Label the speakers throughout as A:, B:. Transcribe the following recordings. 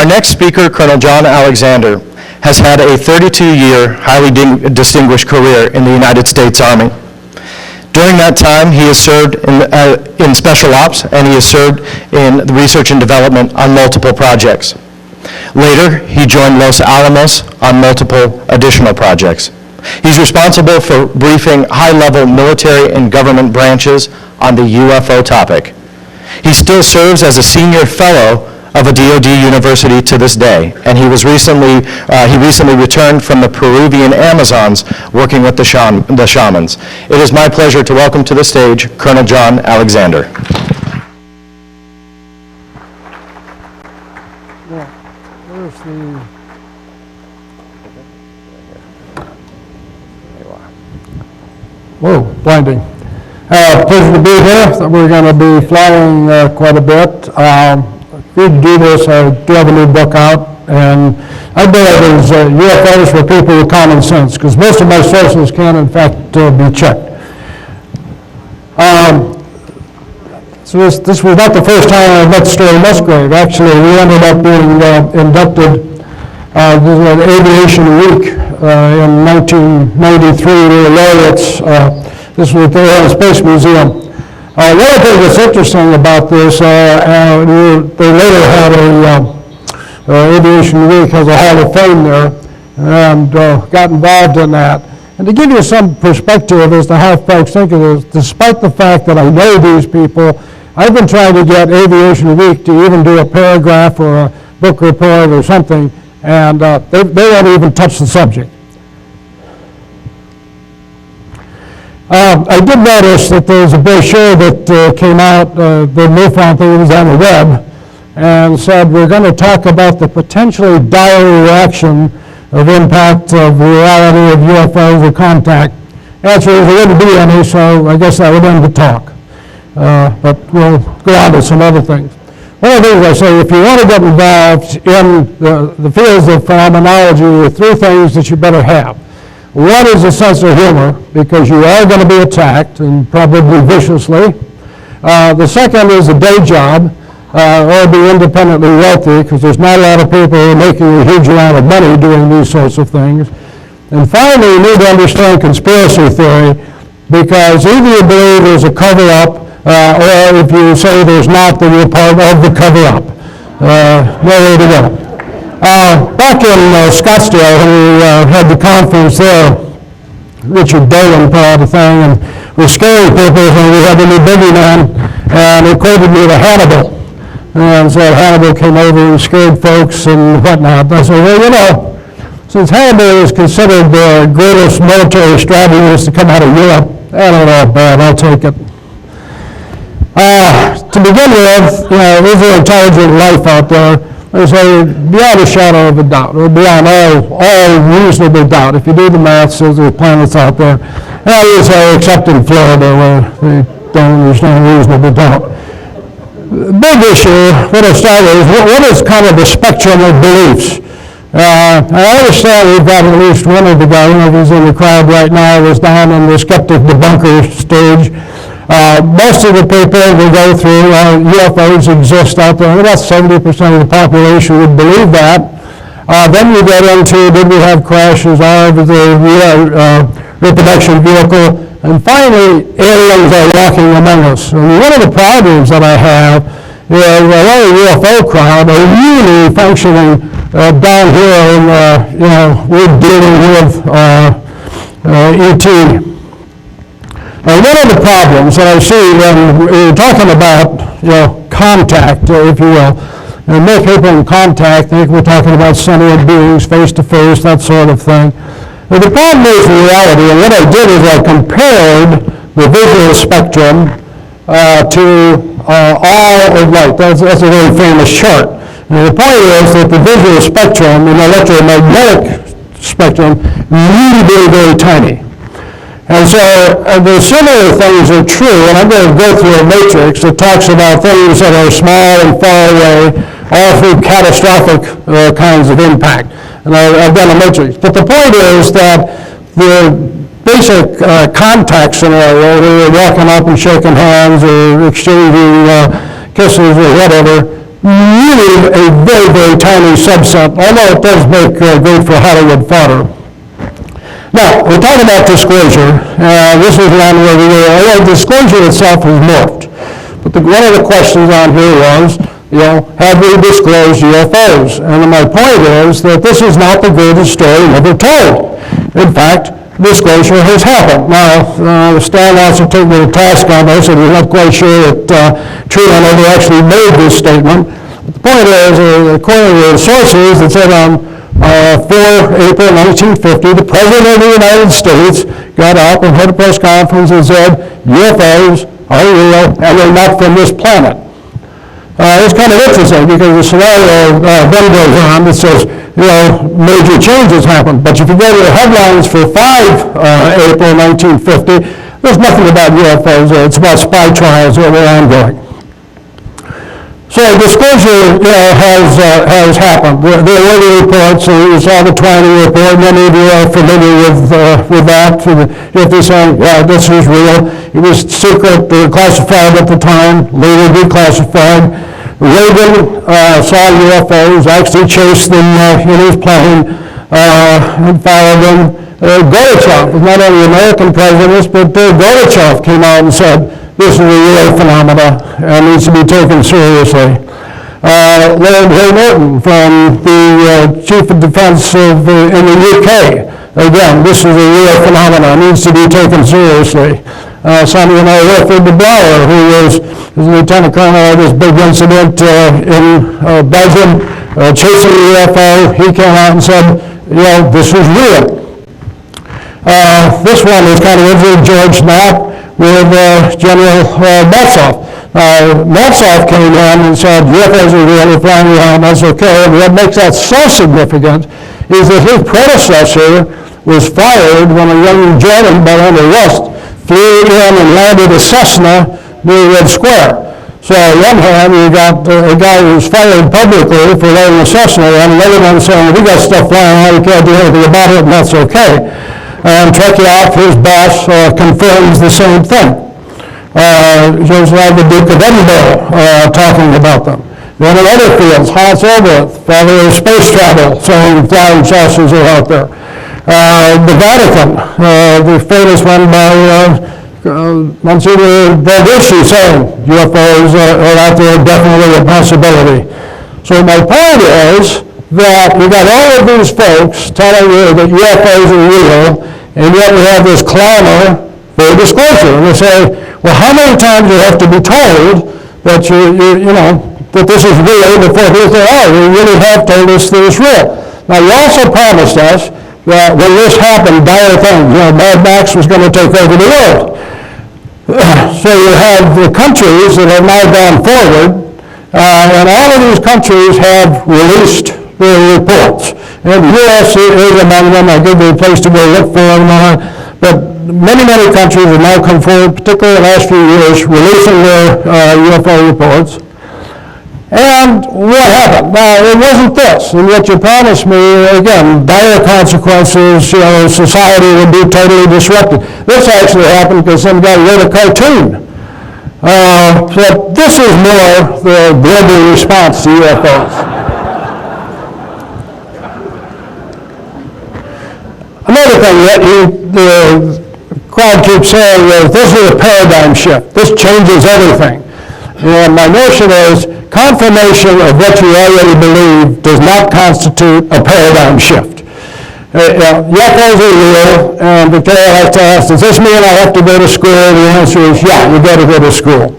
A: Our next speaker, Colonel John Alexander, has had a 32-year, highly distinguished career in the United States Army. During that time, he has served in Special Ops, and he has served in the research and development on multiple projects. Later, he joined Los Alamos on multiple additional projects. He's responsible for briefing high-level military and government branches on the UFO topic. He still serves as a senior fellow of a DoD university to this day, and he recently returned from the Peruvian Amazons working with the shamans. It is my pleasure to welcome to the stage Colonel John Alexander.
B: Whoa, blinding. Pleasure to be here. We're going to be flying quite a bit. We do this, I do have a new book out, and I believe there's UFOs for people with common sense, because most of my sources can, in fact, be checked. So this was not the first time I met Sterling Musgrave. Actually, we ended up being inducted at Aviation Week in 1993. We were laureates. This was at the Air and Space Museum. One of the things that's interesting about this, they later had Aviation Week has a Hall of Fame there, and got involved in that. And to give you some perspective as to how folks think of this, despite the fact that I know these people, I've been trying to get Aviation Week to even do a paragraph or a book report or something, and they won't even touch the subject. I did notice that there was a brochure that came out, the MUFON thing was on the web, and said we're going to talk about the potentially dire reaction of impact of reality of UFOs or contact. Answer is there wouldn't be any, so I guess I would end the talk. But we'll go on to some other things. One of the things I say, if you want to get involved in the fields of phenomenology, there are three things that you better have. One is a sense of humor, because you are going to be attacked, and probably viciously. The second is a day job, or be independently wealthy, because there's not a lot of people who are making a huge amount of money doing these sorts of things. And finally, you need to understand conspiracy theory, because either you believe there's a cover-up, or if you say there's not, then you're part of the cover-up. No way to go. Back in Scottsdale, when we had the conference there, Richard Dolan put out a thing, and we're scaring people when we had the new boogeyman, and he quoted me to Hannibal. And so Hannibal came over and scared folks and whatnot. I said, well, you know, since Hannibal is considered the greatest military strategist to come out of Europe, I don't know, bad, I'll take it. To begin with, you know, is there intelligent life out there? I say, beyond a shadow of a doubt, or beyond all reasonable doubt. If you do the math, says there are planets out there. And I would say, except in Florida, where there's no reasonable doubt. The big issue, what I started is, what is kind of the spectrum of beliefs? I understand we've got at least one of the guys, who's in the crowd right now, was down in the skeptic debunker stage. Most of the people we go through, UFOs exist out there, and about 70% of the population would believe that. Then you get into, did we have crashes of the reproduction vehicle? And finally, aliens are walking among us. And one of the problems that I have is a lot of the UFO crowd are really functioning down here, and we're dealing with ET. One of the problems that I see when we're talking about, contact, if you will, and more people in contact, I think we're talking about sentient beings, face-to-face, that sort of thing. But the problem is reality, and what I did is I compared the visual spectrum to all of light. That's a very famous chart. And the point is that the visual spectrum and the electromagnetic spectrum really very, very tiny. And so the similar things are true, and I'm going to go through a matrix that talks about things that are small and far away, all through catastrophic kinds of impact. And I've done a matrix. But the point is that the basic contact scenario, where you're walking up and shaking hands or exchanging kisses or whatever, really a very, very tiny subset, although it does make great for Hollywood fodder. Now, we're talking about disclosure. This is one where disclosure itself has morphed. But one of the questions on here was, have we disclosed UFOs? And my point is that this is not the greatest story ever told. In fact, disclosure has happened. Now, Stan wants to take me to task on this, and we're not quite sure that Truman ever actually made this statement. But the point is, according to the sources, it said on 4 April 1950, the President of the United States got up and had a press conference and said, UFOs are real and they're not from this planet. It's kind of interesting because the scenario then goes on that says, major changes happened. But if you go to the headlines for 5 April 1950, there's nothing about UFOs. It's about spy trials that were ongoing. So disclosure has happened. There were the reports. You saw the Twining report. Many of you are familiar with that. If they're saying, this is real. It was secret, classified at the time, later declassified. Reagan saw UFOs, actually chased them in his plane and followed them. Gorbachev, not only American presidents, but Gorbachev came out and said, this is a real phenomena and needs to be taken seriously. Lord Norton from the Chief of Defense in the UK, again, this is a real phenomenon, needs to be taken seriously. Some of you know Wilfred de Blauer, who was Lieutenant Colonel of this big incident in Belgium, chasing the UFO. He came out and said, this is real. This one is kind of interesting, George Knapp, with General Meltzoff. Meltzoff came in and said, UFOs are real, they're flying around, that's okay. And what makes that so significant is that his predecessor was fired when a young German by the name of Rust flew in and landed a Cessna near Red Square. So on one hand, you got a guy who was fired publicly for landing a Cessna, and another one saying, we got stuff flying around, we can't do anything about it, and that's okay. And Trekioff, his boss, confirms the same thing. Just like the Duke of Edinburgh talking about them. Then in other fields, Hans Ulbricht, father of space travel, saying flying saucers are out there. The Vatican, the famous one by Monsignor Balducci saying UFOs are out there, definitely a possibility. So my point is that we got all of these folks telling you that UFOs are real, and yet we have this clamor for disclosure. And they say, well, how many times do you have to be told that that this is real before people say, you really have told us that it's real. Now, you also promised us that when this happened, dire things, Mad Max was going to take over the world. So you have the countries that have now gone forward, and all of these countries have released their reports. And the U.S. is among them. I give you a place to go look for them. But many, many countries have now come forward, particularly in the last few years, releasing their UFO reports. And what happened? Now, it wasn't this. And what you promised me, again, dire consequences, society would be totally disrupted. This actually happened because some guy wrote a cartoon. So this is more the global response to UFOs. Another thing that the crowd keeps saying is this is a paradigm shift. This changes everything. And my notion is confirmation of what you already believe does not constitute a paradigm shift. UFOs are real, and Victoria likes to ask, does this mean I have to go to school? The answer is, yeah, you got to go to school.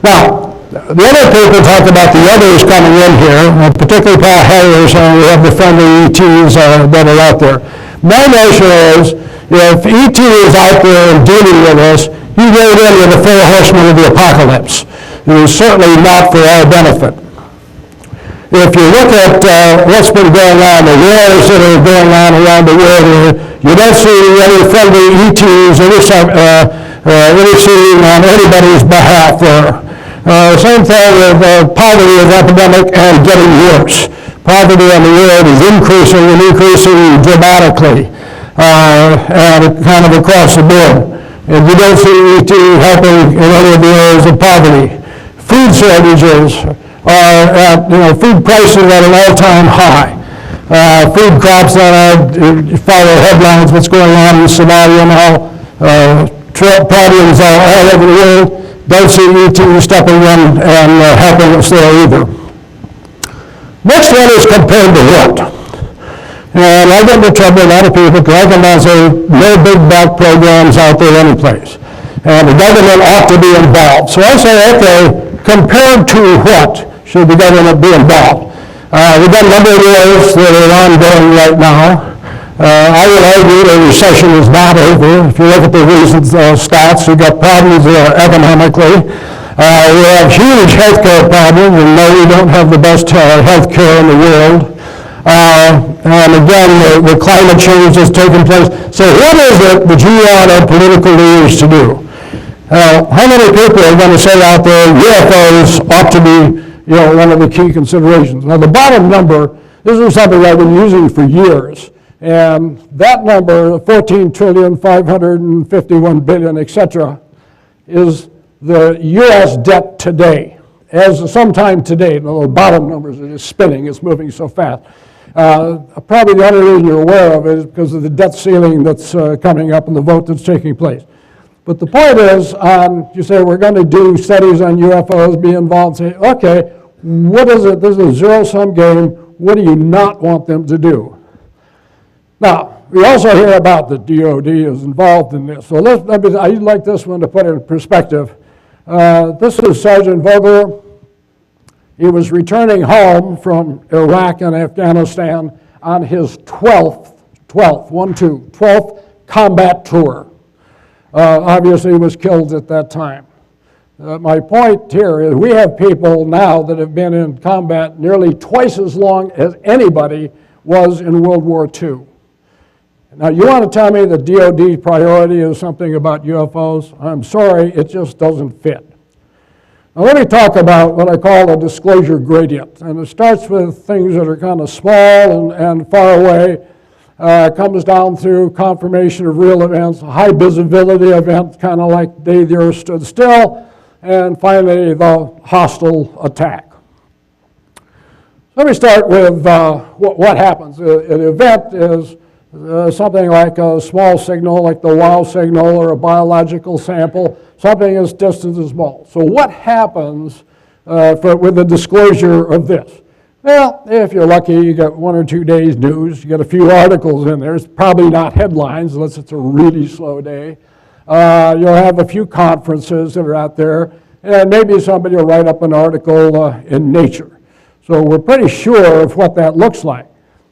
B: Now, the other people talk about the others coming in here, particularly Paul Harris, and we have the friendly ETs that are out there. My notion is, if ET is out there and dealing with us, he rode in with the 4 horsemen of the apocalypse. It is certainly not for our benefit. If you look at what's been going on, the wars that are going on around the world, you don't see any friendly ETs interceding on anybody's behalf there. Same thing with poverty is epidemic and getting worse. Poverty in the world is increasing and increasing dramatically and kind of across the board. And you don't see ET helping in any of the areas of poverty. Food shortages are at, food prices at an all-time high. Food crops that follow headlines, what's going on in Somalia now, problems all over the world. Don't see ET stepping in and helping us there either. Next one is compared to what? And I get into trouble with a lot of people because I come down and say no big back programs out there anyplace. And the government ought to be involved. So I say, okay, compared to what should the government be involved? We've got a number of wars that are ongoing right now. I would argue the recession is not over. If you look at the recent stats, we've got problems economically. We have huge healthcare problems, and no, we don't have the best healthcare in the world. And again, the climate change is taking place. So what is it that you want our political leaders to do? How many people are going to say out there UFOs ought to be one of the key considerations? Now the bottom number, this is something I've been using for years. And that number, 14,551 billion, et cetera, is the U.S. debt today, as sometime today. Now, the bottom numbers are just spinning, it's moving so fast. Probably the only reason you're aware of it is because of the debt ceiling that's coming up and the vote that's taking place. But the point is, you say we're going to do studies on UFOs, be involved, say, okay, what is it? This is a zero-sum game. What do you not want them to do? Now, we also hear about the DOD is involved in this. So I'd like this one to put it in perspective. This is Sergeant Vogler. He was returning home from Iraq and Afghanistan on his 12th combat tour. Obviously, he was killed at that time. My point here is we have people now that have been in combat nearly twice as long as anybody was in World War II. Now, you want to tell me the DOD priority is something about UFOs? I'm sorry, it just doesn't fit. Now, let me talk about what I call a disclosure gradient. And it starts with things that are kind of small and far away. Comes down through confirmation of real events, high visibility events, kind of like day the earth stood still, and finally the hostile attack. Let me start with what happens. An event is something like a small signal, like the wow signal or a biological sample, something as distant as small. So what happens with the disclosure of this? Well, if you're lucky, you get 1 or 2 days news, you get a few articles in there. It's probably not headlines unless it's a really slow day. You'll have a few conferences that are out there, and maybe somebody will write up an article in Nature. So we're pretty sure of what that looks like.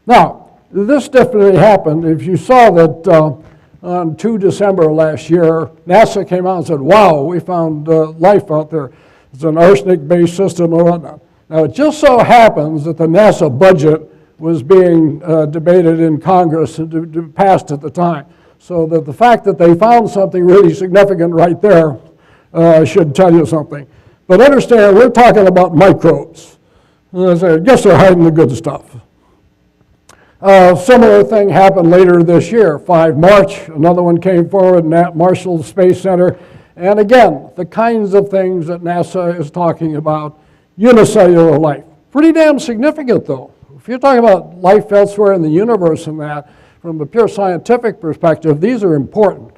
B: Now, this definitely happened. If you saw that on 2 December last year, NASA came out and said, wow, we found life out there. It's an arsenic-based system and whatnot. Now, it just so happens that the NASA budget was being debated in Congress and passed at the time. So that the fact that they found something really significant right there should tell you something. But understand, we're talking about microbes. I guess they're hiding the good stuff. Similar thing happened later this year, 5 March, another one came forward in that Marshall Space Center. And again, the kinds of things that NASA is talking about, unicellular life. Pretty damn significant though. If you're talking about life elsewhere in the universe and that, from a pure scientific perspective, these are important.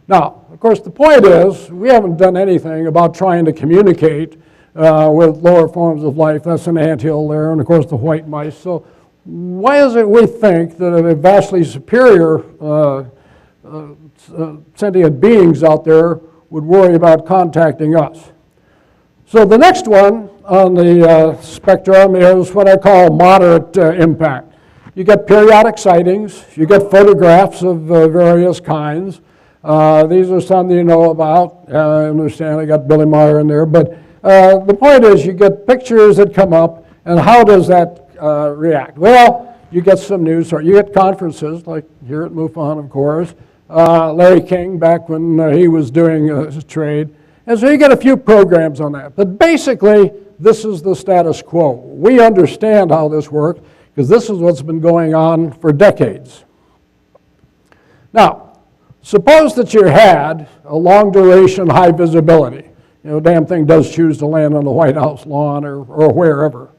B: Now, of course, the point is, we haven't done anything about trying to communicate with lower forms of life. That's an anthill there, and of course the white mice. So why is it we think that a vastly superior sentient beings out there would worry about contacting us? So the next one on the spectrum is what I call moderate impact. You get periodic sightings, you get photographs of various kinds. These are some that you know about. I understand I got Billy Meyer in there, but the point is you get pictures that come up, and how does that react? Well, you get some news, or you get conferences, like here at MUFON, of course. Larry King, back when he was doing his trade. And so you get a few programs on that. But basically, this is the status quo. We understand how this works, because this is what's been going on for decades. Now, suppose that you had a long duration, high visibility. damn thing does choose to land on the White House lawn or wherever.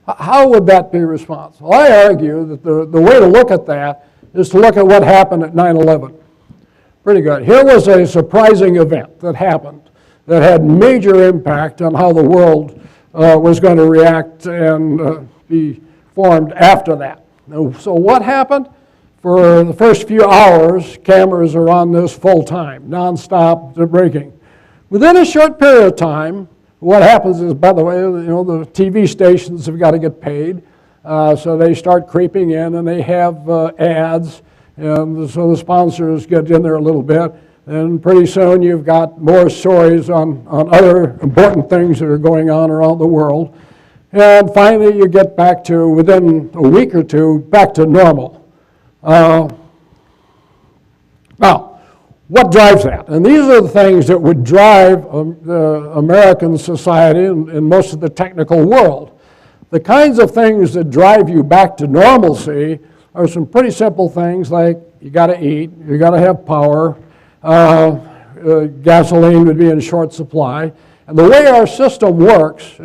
B: How would that be responsible? Well, I argue that the way to look at that is to look at what happened at 9/11. Pretty good. Here was a surprising event that happened that had major impact on how the world was going to react and be formed after that. So what happened? For the first few hours, cameras are on this full time, nonstop, they're breaking. Within a short period of time, what happens is, by the way, the TV stations have got to get paid, so they start creeping in and they have ads, and so the sponsors get in there a little bit, and pretty soon you've got more stories on other important things that are going on around the world, and finally you get back to, within a week or two, back to normal. Now, what drives that? And these are the things that would drive the American society and most of the technical world. The kinds of things that drive you back to normalcy are some pretty simple things like you got to eat, you got to have power, gasoline would be in short supply. And the way our system works,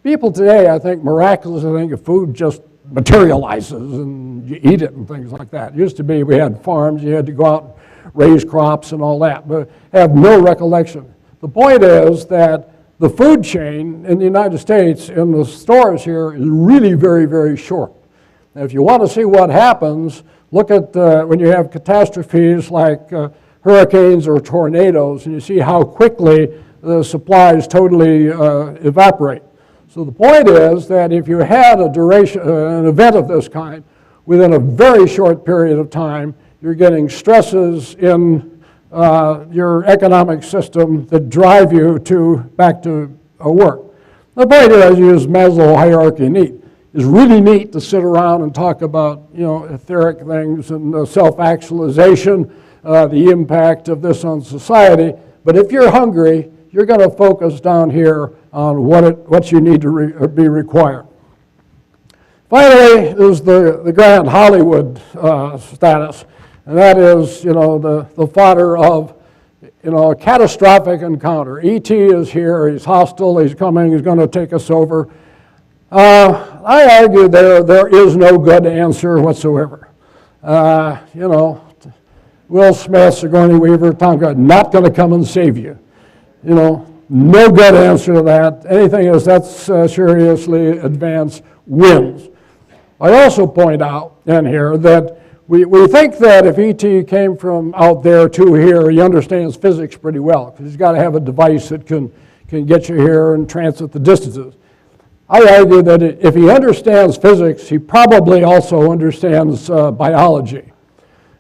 B: people today, I think, miraculously think of food just materializes and you eat it and things like that. It used to be we had farms, you had to go out and raise crops and all that, but I have no recollection. The point is that the food chain in the United States in the stores here is really very, very short. Now, if you want to see what happens, look at when you have catastrophes like hurricanes or tornadoes, and you see how quickly the supplies totally evaporate. So the point is that if you had a duration, an event of this kind, within a very short period of time, you're getting stresses in your economic system that drive you back to work. The point is, you use Maslow hierarchy neat. It's really neat to sit around and talk about, etheric things and self-actualization, the impact of this on society. But if you're hungry, you're going to focus down here on what you need to be required. Finally, is the grand Hollywood status, and that is, the fodder of, a catastrophic encounter. E.T. is here, he's hostile, he's coming, he's going to take us over. I argue there is no good answer whatsoever. Will Smith, Sigourney Weaver, Tom Cruise, not going to come and save you. No good answer to that. Anything that's seriously advanced wins. I also point out in here that we think that if E.T. came from out there to here, he understands physics pretty well, because he's got to have a device that can get you here and transit the distances. I argue that if he understands physics, he probably also understands biology.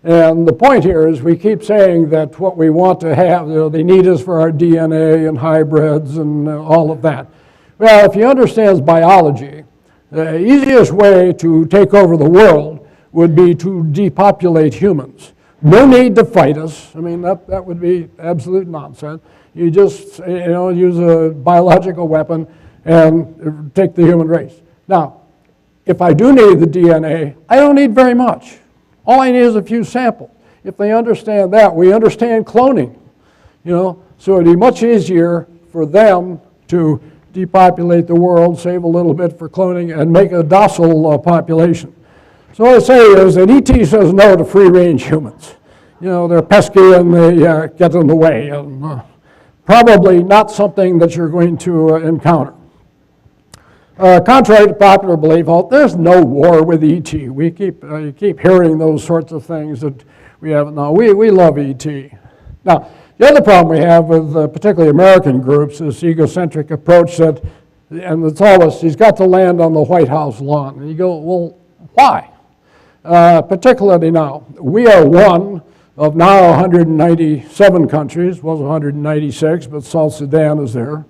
B: And the point here is we keep saying that what we want to have, they need us for our DNA and hybrids and all of that. Well, if he understands biology, the easiest way to take over the world would be to depopulate humans. No need to fight us. That would be absolute nonsense. You just, use a biological weapon and take the human race. Now, if I do need the DNA, I don't need very much. All I need is a few samples. If they understand that, we understand cloning. So it'd be much easier for them to depopulate the world, save a little bit for cloning, and make a docile population. So what I say is that E.T. says no to free-range humans. They're pesky and they get in the way. And, probably not something that you're going to encounter. Contrary to popular belief, there's no war with E.T. You keep hearing those sorts of things that we haven't now. We love E.T. Now, the other problem we have with particularly American groups is the egocentric approach that, and it's always, he's got to land on the White House lawn. And you go, well, why? Particularly now. We are one of now 197 countries, was 196, but South Sudan is there.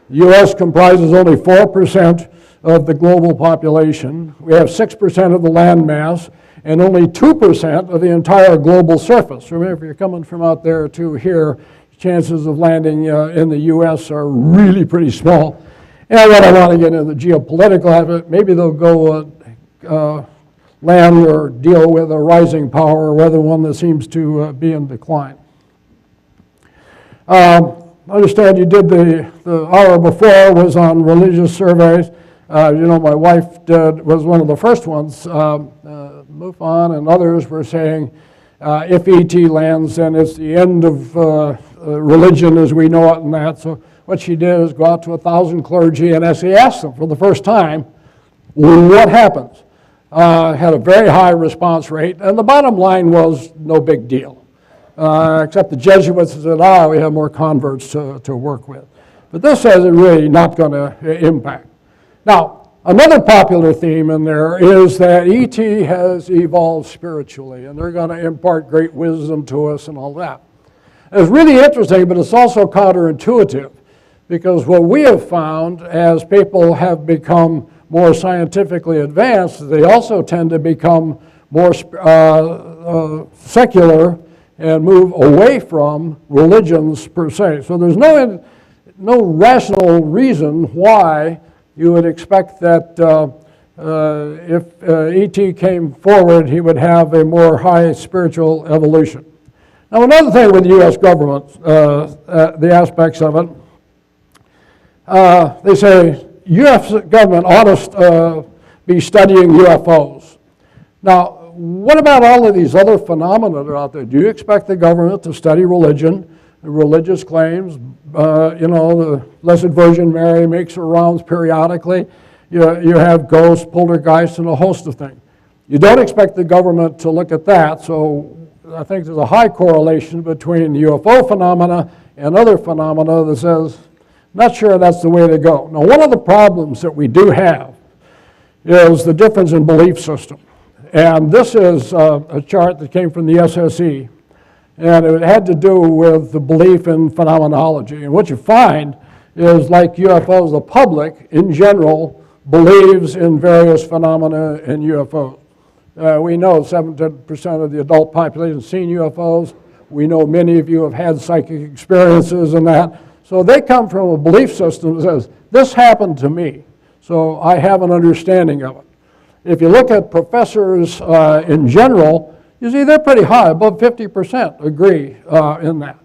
B: The U.S. comprises only 4% of the global population. We have 6% of the land mass and only 2% of the entire global surface. Remember, if you're coming from out there to here, chances of landing in the U.S. are really pretty small. And what I want to get into the geopolitical of it, maybe they'll go land or deal with a rising power rather than one that seems to be in decline. I understand you did the hour before was on religious surveys. You know, my wife was one of the first ones. MUFON and others were saying if ET lands, then it's the end of religion as we know it and that. So what she did is go out to 1,000 clergy and actually ask them for the first time, what happens? Had a very high response rate, and the bottom line was no big deal. Except the Jesuits said, we have more converts to work with. But this is really not going to impact. Now, another popular theme in there is that ET has evolved spiritually, and they're going to impart great wisdom to us and all that. It's really interesting, but it's also counterintuitive, because what we have found as people have become more scientifically advanced, they also tend to become more secular and move away from religions per se. So there's no rational reason why you would expect that if ET came forward, he would have a more high spiritual evolution. Now, another thing with the U.S. government, the aspects of it, they say U.S. government ought to be studying UFOs. Now, what about all of these other phenomena that are out there? Do you expect the government to study religion, the religious claims? You know, the Blessed Virgin Mary makes her rounds periodically. You have ghosts, poltergeists, and a host of things. You don't expect the government to look at that, so I think there's a high correlation between UFO phenomena and other phenomena that says, not sure that's the way to go. Now, one of the problems that we do have is the difference in belief system. And this is a chart that came from the SSE, and it had to do with the belief in phenomenology. And what you find is, like UFOs, the public in general believes in various phenomena in UFOs. We know 70% of the adult population has seen UFOs. We know many of you have had psychic experiences and that. So they come from a belief system that says, this happened to me, so I have an understanding of it. If you look at professors in general, you see they're pretty high, above 50% agree in that.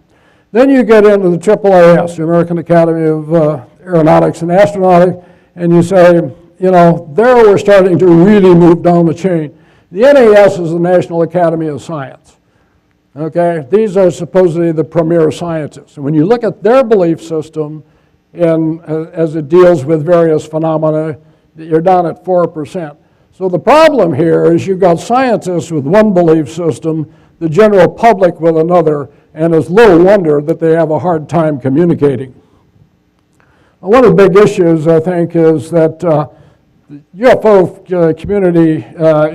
B: Then you get into the AAAS, the American Academy of Aeronautics and Astronautics, and you say, you know, there we're starting to really move down the chain. The NAS is the National Academy of Science. Okay, these are supposedly the premier scientists. And when you look at their belief system as it deals with various phenomena, you're down at 4%. So the problem here is you've got scientists with one belief system, the general public with another, and it's little wonder that they have a hard time communicating. Now, one of the big issues, I think, is that the UFO community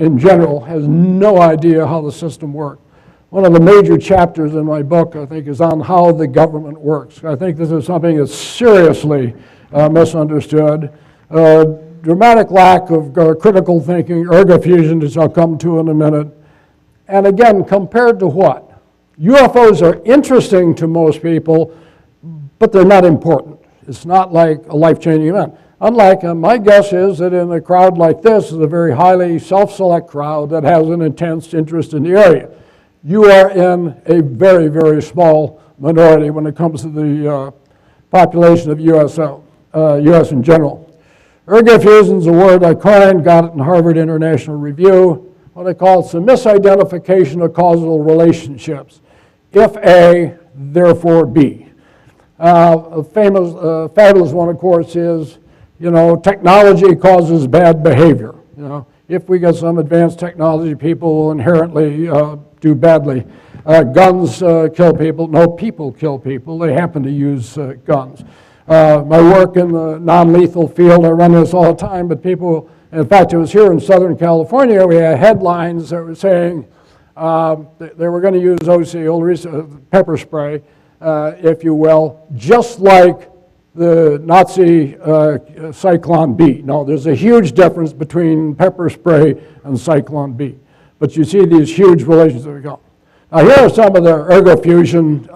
B: in general has no idea how the system works. One of the major chapters in my book, I think, is on how the government works. I think this is something that's seriously misunderstood. Dramatic lack of critical thinking, ergofusion, which I'll come to in a minute. And again, compared to what? UFOs are interesting to most people, but they're not important. It's not like a life-changing event. Unlike, my guess is that in a crowd like this is a very highly self-select crowd that has an intense interest in the area. You are in a very, very small minority when it comes to the population of U.S. in general. Ergofusion is a word I coined, got it in Harvard International Review. What I call it's the misidentification of causal relationships. If A, therefore B. A famous, fabulous one, of course, is, you know, technology causes bad behavior. You know, if we get some advanced technology, people will inherently do badly. Guns kill people. No, people kill people. They happen to use guns. My work in the non-lethal field, I run this all the time, but people, in fact, it was here in Southern California, we had headlines that were saying they were going to use OC, pepper spray, if you will, just like the Nazi Cyclone B. No, there's a huge difference between pepper spray and Cyclone B. But you see these huge relations that we go. Now here are some of the ergofusion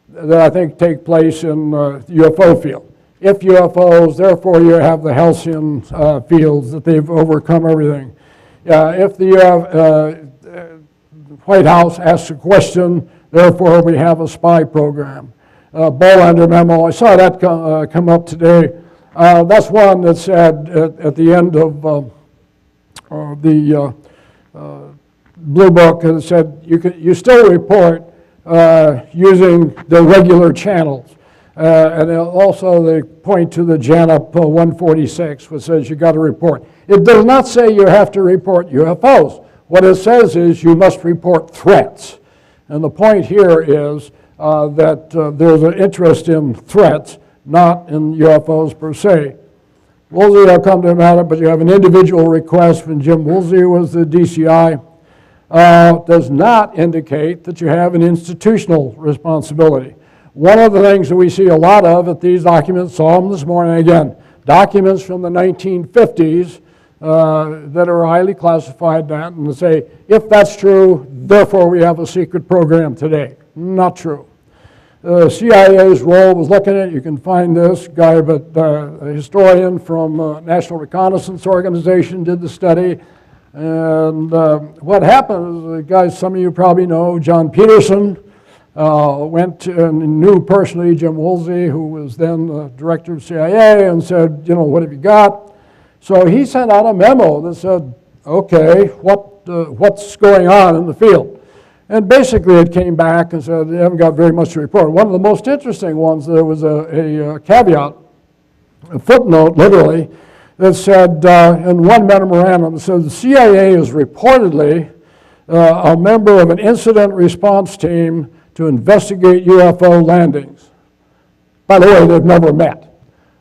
B: that I think take place in the UFO field. If UFOs, therefore you have the halcyon fields, that they've overcome everything. If the White House asks a question, therefore we have a spy program. Bolander memo. I saw that come up today. That's one that said at the end of the Blue Book, it said you still report using the regular channels. And also they point to the JANUP 146, which says you got to report. It does not say you have to report UFOs. What it says is you must report threats. And the point here is that there's an interest in threats, not in UFOs per se. Woolsey, I'll come to him at it, but you have an individual request from Jim Woolsey, who was the DCI. Does not indicate that you have an institutional responsibility. One of the things that we see a lot of at these documents, saw them this morning again, documents from the 1950s that are highly classified and say, if that's true, therefore we have a secret program today. Not true. The CIA's role was looking at, you can find this guy, but a historian from National Reconnaissance Organization did the study. And what happened is, guys, some of you probably know, John Peterson went and knew personally Jim Woolsey, who was then the director of CIA, and said, you know, what have you got? So he sent out a memo that said, okay, what's going on in the field? And basically it came back and said, they haven't got very much to report. One of the most interesting ones, there was a caveat, a footnote, literally, that said, in one memorandum, it said the CIA is reportedly a member of an incident response team to investigate UFO landings. By the way, they've never met.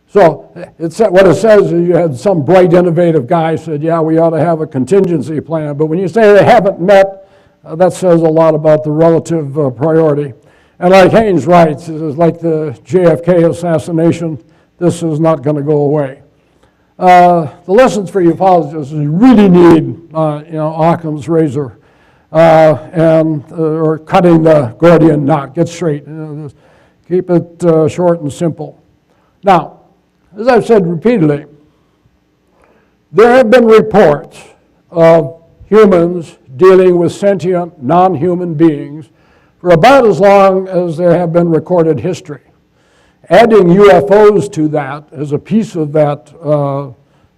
B: So what it says is you had some bright, innovative guy said, yeah, we ought to have a contingency plan. But when you say they haven't met, that says a lot about the relative priority. And like Haynes writes, it is like the JFK assassination, this is not going to go away. The lessons for ufologists is you really need, Occam's razor or cutting the Gordian knot. Get straight. Just keep it short and simple. Now, as I've said repeatedly, there have been reports of humans dealing with sentient, non-human beings for about as long as there have been recorded history. Adding UFOs to that as a piece of that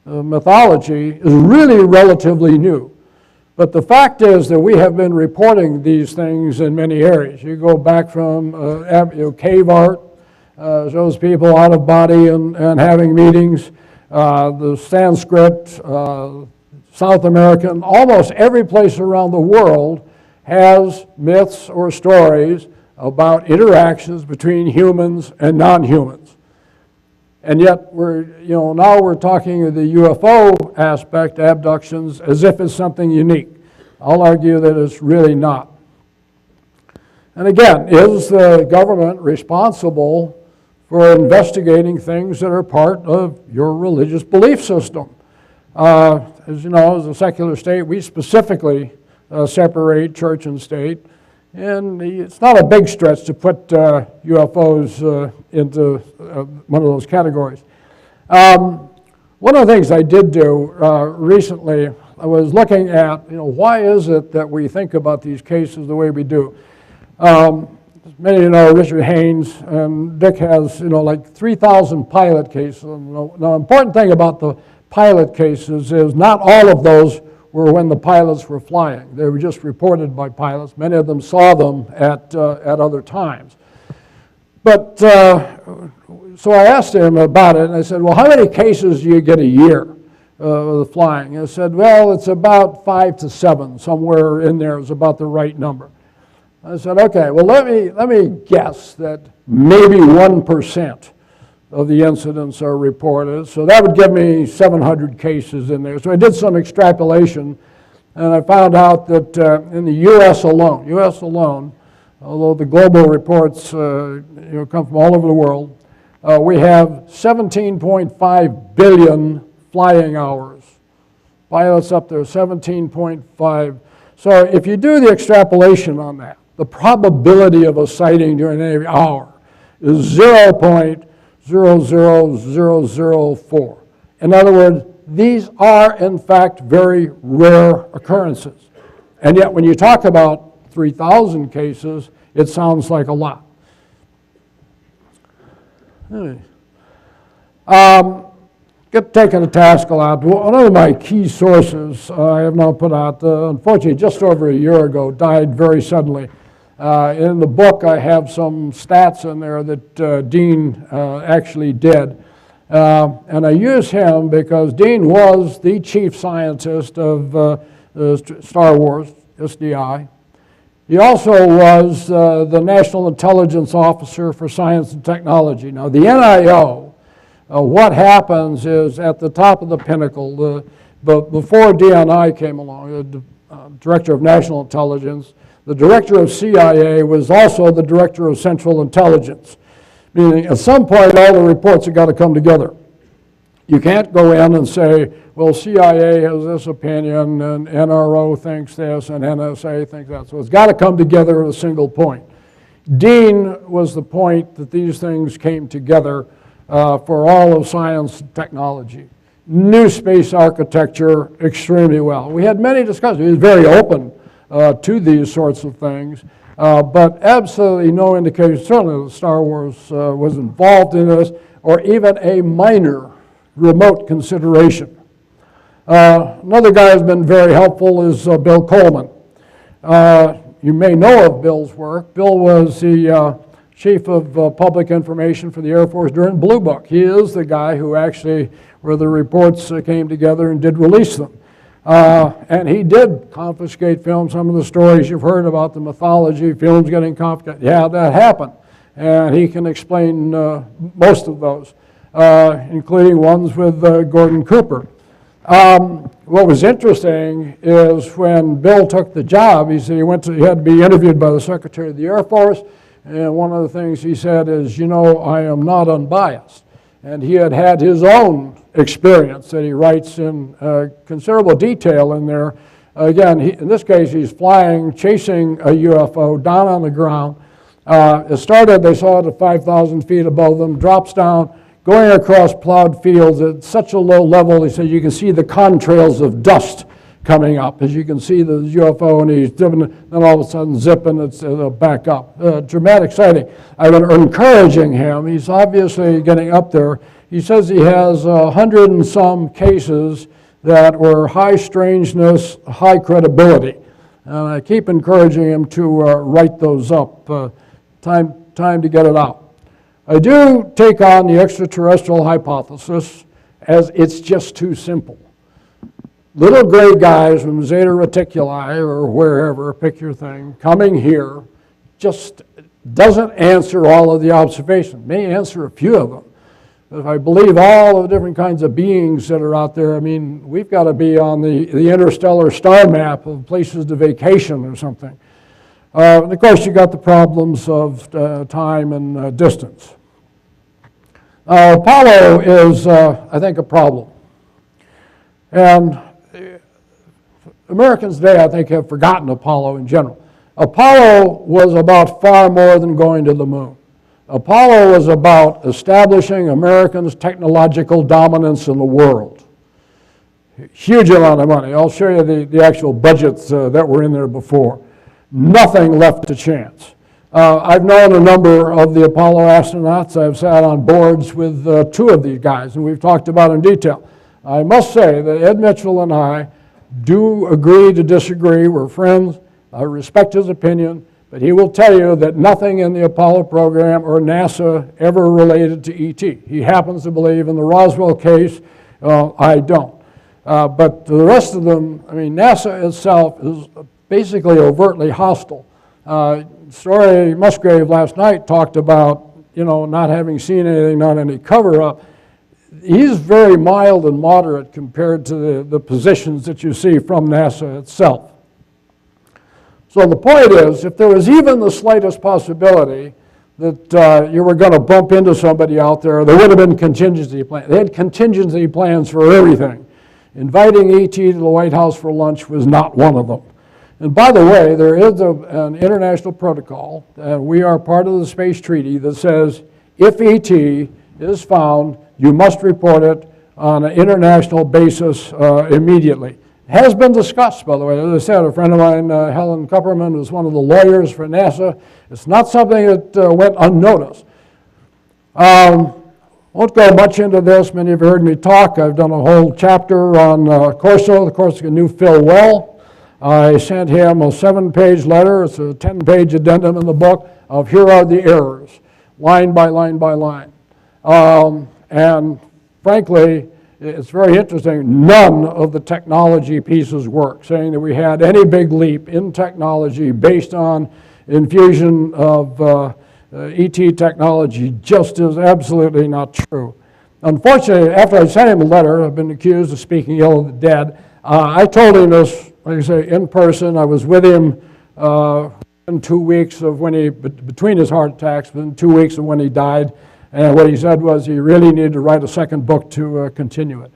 B: mythology is really relatively new. But the fact is that we have been reporting these things in many areas. You go back from cave art, shows people out of body and having meetings, the Sanskrit, South American, almost every place around the world has myths or stories about interactions between humans and non-humans. And yet now we're talking of the UFO aspect, abductions, as if it's something unique. I'll argue that it's really not. And again, is the government responsible for investigating things that are part of your religious belief system? As you know, as a secular state, we specifically separate church and state. And it's not a big stretch to put UFOs into one of those categories. One of the things I did do recently, I was looking at, why is it that we think about these cases the way we do? Many of you know Richard Haynes, and Dick has, like 3,000 pilot cases. Now, the important thing about the pilot cases is not all of those were when the pilots were flying. They were just reported by pilots. Many of them saw them at other times. But, so I asked him about it, and I said, well, how many cases do you get a year with flying? And I said, well, it's about 5 to 7, somewhere in there is about the right number. I said, okay, well, let me guess that maybe 1% of the incidents are reported. So that would give me 700 cases in there. So I did some extrapolation, and I found out that in the U.S. alone, although the global reports come from all over the world, we have 17.5 billion flying hours. Pilots up there, 17.5. So if you do the extrapolation on that, the probability of a sighting during any hour is 0.00004. In other words, these are in fact very rare occurrences. And yet when you talk about 3,000 cases, it sounds like a lot. Get taken a task a lot. One of my key sources I have now put out, unfortunately just over a year ago, died very suddenly. In the book I have some stats in there that Dean actually did. And I use him because Dean was the chief scientist of Star Wars, SDI. He also was the National Intelligence Officer for Science and Technology. Now the NIO, what happens is at the top of the pinnacle, but before DNI came along, the Director of National Intelligence, the Director of CIA was also the Director of Central Intelligence, meaning at some point all the reports have got to come together. You can't go in and say, well, CIA has this opinion, and NRO thinks this, and NSA thinks that. So it's got to come together at a single point. Dean was the point that these things came together for all of science and technology. New space architecture extremely well. We had many discussions. He was very open to these sorts of things, but absolutely no indication, certainly that Star Wars was involved in this, or even a minor remote consideration. Another guy who's been very helpful is Bill Coleman. You may know of Bill's work. Bill was the Chief of Public Information for the Air Force during Blue Book. He is the guy who actually, where the reports came together and did release them. And he did confiscate films. Some of the stories you've heard about the mythology, films getting confiscated, yeah, that happened. And he can explain most of those, including ones with Gordon Cooper. What was interesting is when Bill took the job, he said he had to be interviewed by the Secretary of the Air Force, and one of the things he said is, you know, I am not unbiased. And he had had his own experience that he writes in considerable detail in there. Again, in this case, he's flying, chasing a UFO down on the ground. It started, they saw it at 5,000 feet above them, drops down, going across plowed fields at such a low level, he said you can see the contrails of dust coming up. As you can see the UFO, and he's driven, then all of a sudden zipping, it's back up. Dramatic sighting. I've been encouraging him. He's obviously getting up there. He says he has 100 and some cases that were high strangeness, high credibility. And I keep encouraging him to write those up. Time to get it out. I do take on the extraterrestrial hypothesis as it's just too simple. Little gray guys from Zeta Reticuli or wherever, pick your thing, coming here just doesn't answer all of the observations. May answer a few of them. But if I believe all of the different kinds of beings that are out there, I mean, we've got to be on the interstellar star map of places to vacation or something. And of course, you got the problems of time and distance. Apollo is, I think, a problem. And Americans today, I think, have forgotten Apollo in general. Apollo was about far more than going to the moon. Apollo was about establishing Americans' technological dominance in the world. Huge amount of money. I'll show you the actual budgets that were in there before. Nothing left to chance. I've known a number of the Apollo astronauts. I've sat on boards with two of these guys, and we've talked about in detail. I must say that Ed Mitchell and I do agree to disagree. We're friends. I respect his opinion, but he will tell you that nothing in the Apollo program or NASA ever related to ET. He happens to believe in the Roswell case. I don't. But the rest of them, I mean, NASA itself is basically overtly hostile. Story Musgrave last night talked about, you know, not having seen anything, not any cover-up. He's very mild and moderate compared to the positions that you see from NASA itself. So the point is, if there was even the slightest possibility that you were going to bump into somebody out there, there would have been contingency plans. They had contingency plans for everything. Inviting ET to the White House for lunch was not one of them. And by the way, there is an international protocol, and we are part of the space treaty that says if ET is found, you must report it on an international basis immediately. It has been discussed, by the way. As I said, a friend of mine, Helen Kupperman, was one of the lawyers for NASA. It's not something that went unnoticed. Won't go much into this. Many of you heard me talk. I've done a whole chapter on Corso, the Corsica knew Phil well. I sent him a 7-page letter. It's a 10-page addendum in the book of here are the errors, line by line by line. And frankly, it's very interesting. None of the technology pieces work, saying that we had any big leap in technology based on infusion of ET technology just is absolutely not true. Unfortunately, after I sent him a letter, I've been accused of speaking ill of the dead. I told him this, like I say, in person. I was with him in 2 weeks of when between his heart attacks, within 2 weeks of when he died. And what he said was he really needed to write a second book to continue it.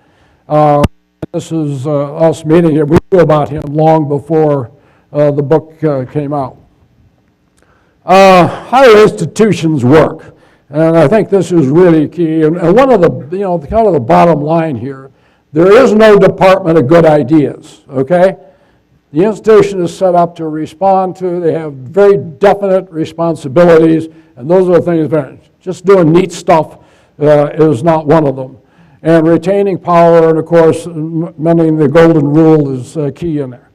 B: This is us meeting here. We knew about him long before the book came out. How institutions work, and I think this is really key. And one of the, kind of the bottom line here, there is no department of good ideas, okay? The institution is set up to respond to, they have very definite responsibilities, and those are the things that just doing neat stuff is not one of them. And retaining power, and of course, mending the golden rule is key in there.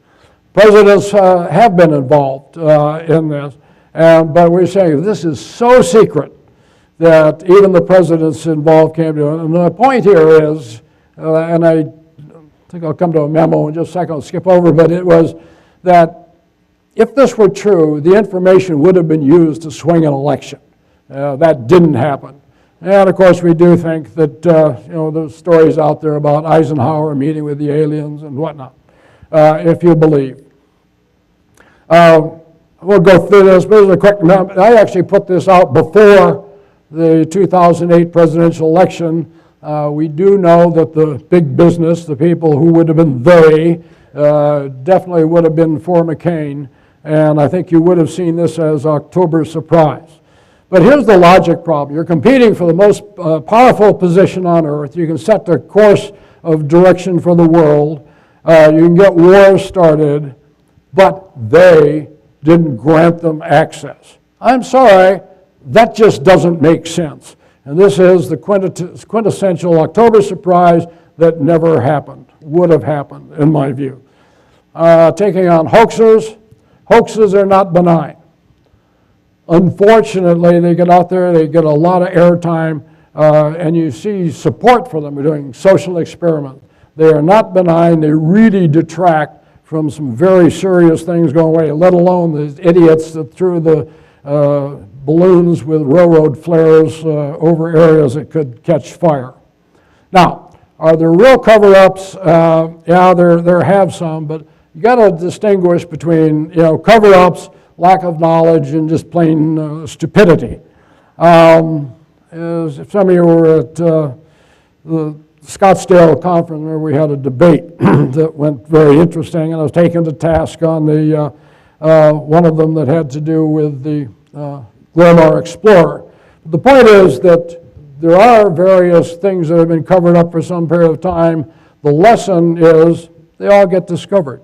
B: Presidents have been involved in this. But we're saying this is so secret that even the presidents involved can't do it. And the point here is, and I think I'll come to a memo in just a second, I'll skip over, but it was that if this were true, the information would have been used to swing an election. That didn't happen. And of course, we do think that, there's stories out there about Eisenhower meeting with the aliens and whatnot, if you believe. We'll go through this, but as a quick number, I actually put this out before the 2008 presidential election. We do know that the big business, the people who would have been they, definitely would have been for McCain, and I think you would have seen this as October's surprise. But here's the logic problem. You're competing for the most powerful position on earth. You can set the course of direction for the world. You can get wars started, but they didn't grant them access. I'm sorry, that just doesn't make sense. And this is the quintessential October surprise that never happened, would have happened, in my view. Taking on hoaxers. Hoaxes are not benign. Unfortunately, they get out there, they get a lot of airtime, and you see support for them. We're doing social experiments. They are not benign. They really detract from some very serious things going away, let alone the idiots that threw the balloons with railroad flares over areas that could catch fire. Now, are there real cover-ups? Yeah, there have some, but you got to distinguish between cover-ups, lack of knowledge, and just plain stupidity. If some of you were at the Scottsdale conference where we had a debate that went very interesting, and I was taken to task on the one of them that had to do with the Glomar Explorer. The point is that there are various things that have been covered up for some period of time. The lesson is they all get discovered.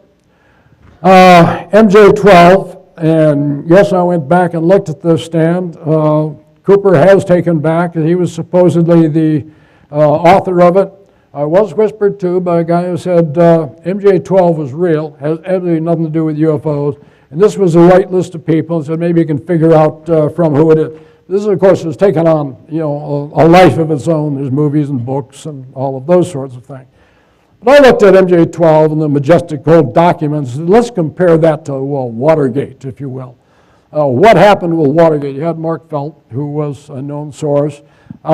B: MJ-12, and yes, I went back and looked at this stand. Cooper has taken back, and he was supposedly the author of it. I was whispered to by a guy who said MJ-12 was real, has absolutely nothing to do with UFOs, and this was the right list of people, and said maybe you can figure out from who it is. This, of course, has taken on a life of its own. There's movies and books and all of those sorts of things. But I looked at MJ-12 and the MAJESTIC Gold documents. Let's compare that to Watergate, if you will. What happened with Watergate? You had Mark Felt, who was a known source. He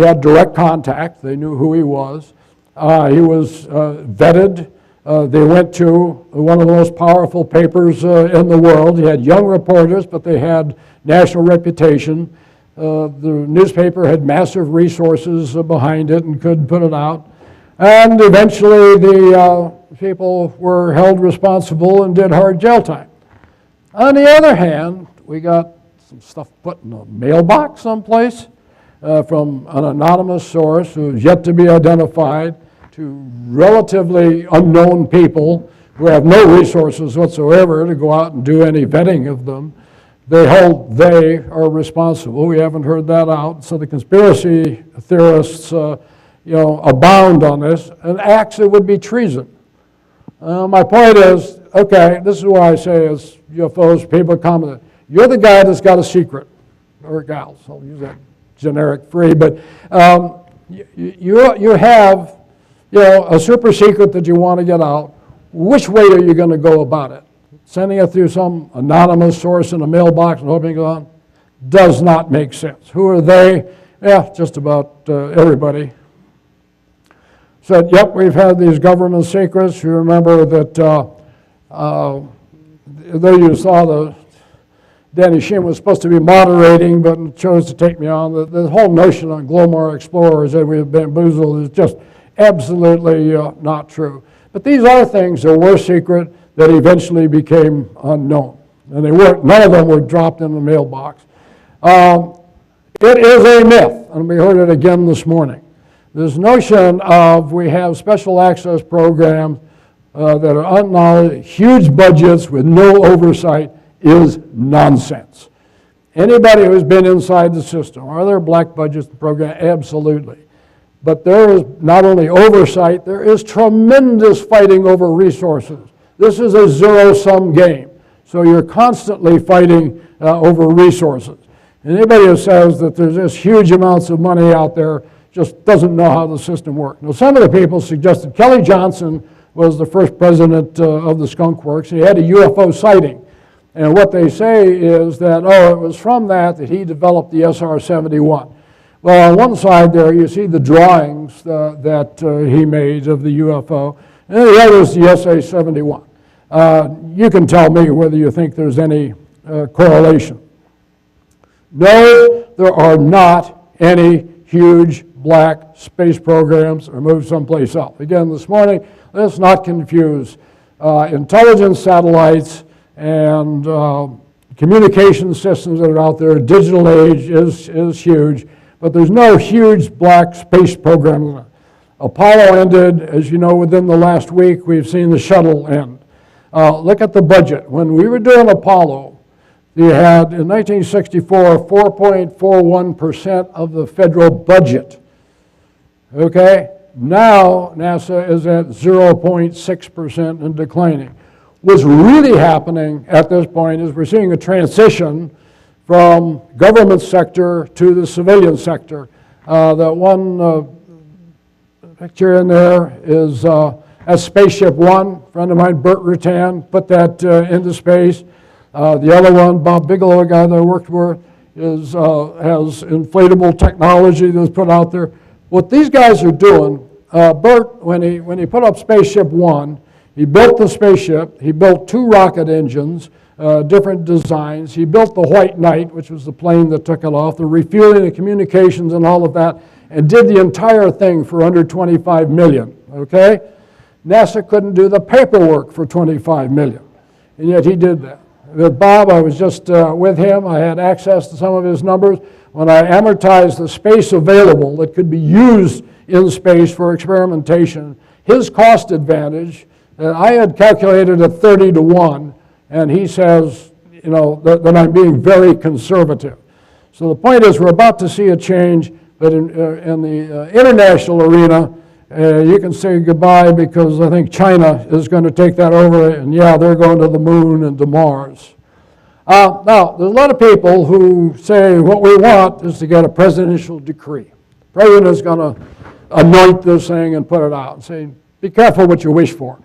B: had direct contact. They knew who he was. He was vetted. They went to one of the most powerful papers in the world. He had young reporters, but they had national reputation. The newspaper had massive resources behind it and could put it out. And eventually the people were held responsible and did hard jail time. On the other hand, we got some stuff put in a mailbox someplace from an anonymous source who is yet to be identified to relatively unknown people who have no resources whatsoever to go out and do any vetting of them, they hold they are responsible. We haven't heard that out. So the conspiracy theorists, abound on this, and acts it would be treason. My point is, okay, this is why I say as UFOs, people comment, you're the guy that's got a secret, or gals, I'll use that generic free, but you have a super secret that you want to get out. Which way are you going to go about it? Sending it through some anonymous source in a mailbox and hoping it goes on? Does not make sense. Who are they? Yeah, just about everybody. Said, yep, we've had these government secrets. You remember that there you saw Danny Shim was supposed to be moderating, but chose to take me on. The whole notion on Glomar Explorers that we've bamboozled is just absolutely not true. But these are things that were secret that eventually became unknown. And they weren't, none of them were dropped in the mailbox. It is a myth, and we heard it again this morning. This notion of we have special access programs that are unknowledge, huge budgets with no oversight is nonsense. Anybody who's been inside the system, are there black budgets program? Absolutely. But there is not only oversight, there is tremendous fighting over resources. This is a zero-sum game. So you're constantly fighting over resources. Anybody who says that there's just huge amounts of money out there just doesn't know how the system works. Now, some of the people suggested Kelly Johnson was the first president of the Skunk Works. He had a UFO sighting. And what they say is that, it was from that he developed the SR-71. Well, on one side there, you see the drawings that he made of the UFO, and the other is the SA-71. You can tell me whether you think there's any correlation. No, there are not any huge black space programs or moved someplace else. Again, this morning, let's not confuse intelligence satellites and communication systems that are out there. Digital age is huge, but there's no huge black space program. Apollo ended, as you know, within the last week. We've seen the shuttle end. Look at the budget. When we were doing Apollo, you had, in 1964, 4.41% of the federal budget. Okay? Now, NASA is at 0.6% and declining. What's really happening at this point is we're seeing a transition from government sector to the civilian sector. That one picture in there is that's Spaceship One. A friend of mine, Burt Rutan, put that into space. The other one, Bob Bigelow, a guy that I worked with, has inflatable technology that's put out there. What these guys are doing, Burt, when he put up Spaceship One, he built the spaceship, he built 2 rocket engines, different designs. He built the White Knight, which was the plane that took it off, the refueling, the communications and all of that, and did the entire thing for under $25 million, okay? NASA couldn't do the paperwork for $25 million, and yet he did that. With Bob, I was just with him. I had access to some of his numbers. When I amortized the space available that could be used in space for experimentation, his cost advantage, I had calculated at 30 to 1, and he says, that I'm being very conservative. So the point is we're about to see a change, but in the international arena, you can say goodbye because I think China is going to take that over, and they're going to the moon and to Mars. Now, there's a lot of people who say what we want is to get a presidential decree. The president is going to anoint this thing and put it out and say, be careful what you wish for.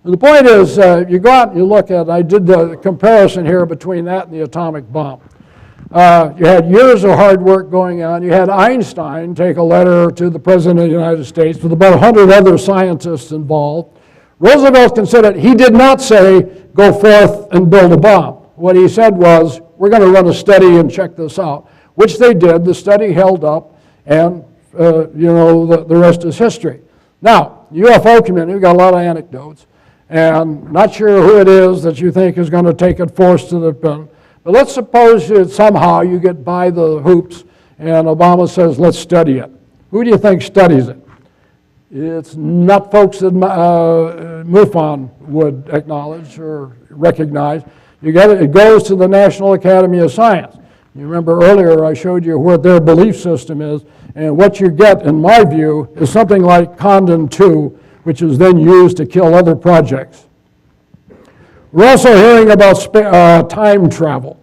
B: And the point is, you go out and you look at, I did the comparison here between that and the atomic bomb. You had years of hard work going on. You had Einstein take a letter to the President of the United States with about 100 other scientists involved. Roosevelt considered, he did not say, go forth and build a bomb. What he said was, we're going to run a study and check this out, which they did. The study held up, and the rest is history. Now, UFO community, we've got a lot of anecdotes, and not sure who it is that you think is going to take it force to the pen. But let's suppose that somehow you get by the hoops and Obama says, let's study it. Who do you think studies it? It's not folks that MUFON would acknowledge or recognize. You get it, it goes to the National Academy of Science. You remember earlier I showed you what their belief system is, and what you get, in my view, is something like Condon 2, which is then used to kill other projects. We're also hearing about time travel.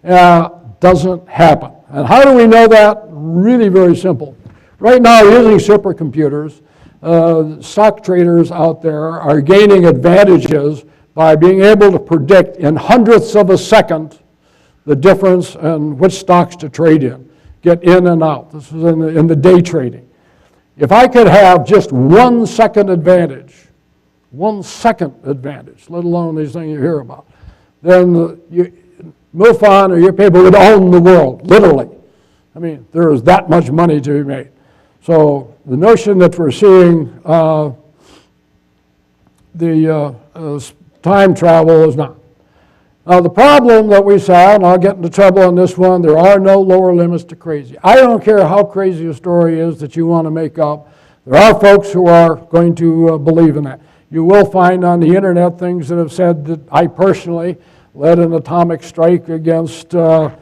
B: Doesn't happen. And how do we know that? Really very simple. Right now, using supercomputers, stock traders out there are gaining advantages by being able to predict in hundredths of a second the difference in which stocks to trade in, get in and out. This is in the day trading. If I could have just 1 second advantage, 1 second advantage, let alone these things you hear about, then MUFON or your paper would own the world, literally. I mean, there is that much money to be made. So the notion that we're seeing time travel is not. Now the problem that we saw, and I'll get into trouble on this one, there are no lower limits to crazy. I don't care how crazy a story is that you want to make up. There are folks who are going to believe in that. You will find on the internet things that have said that I personally led an atomic strike against the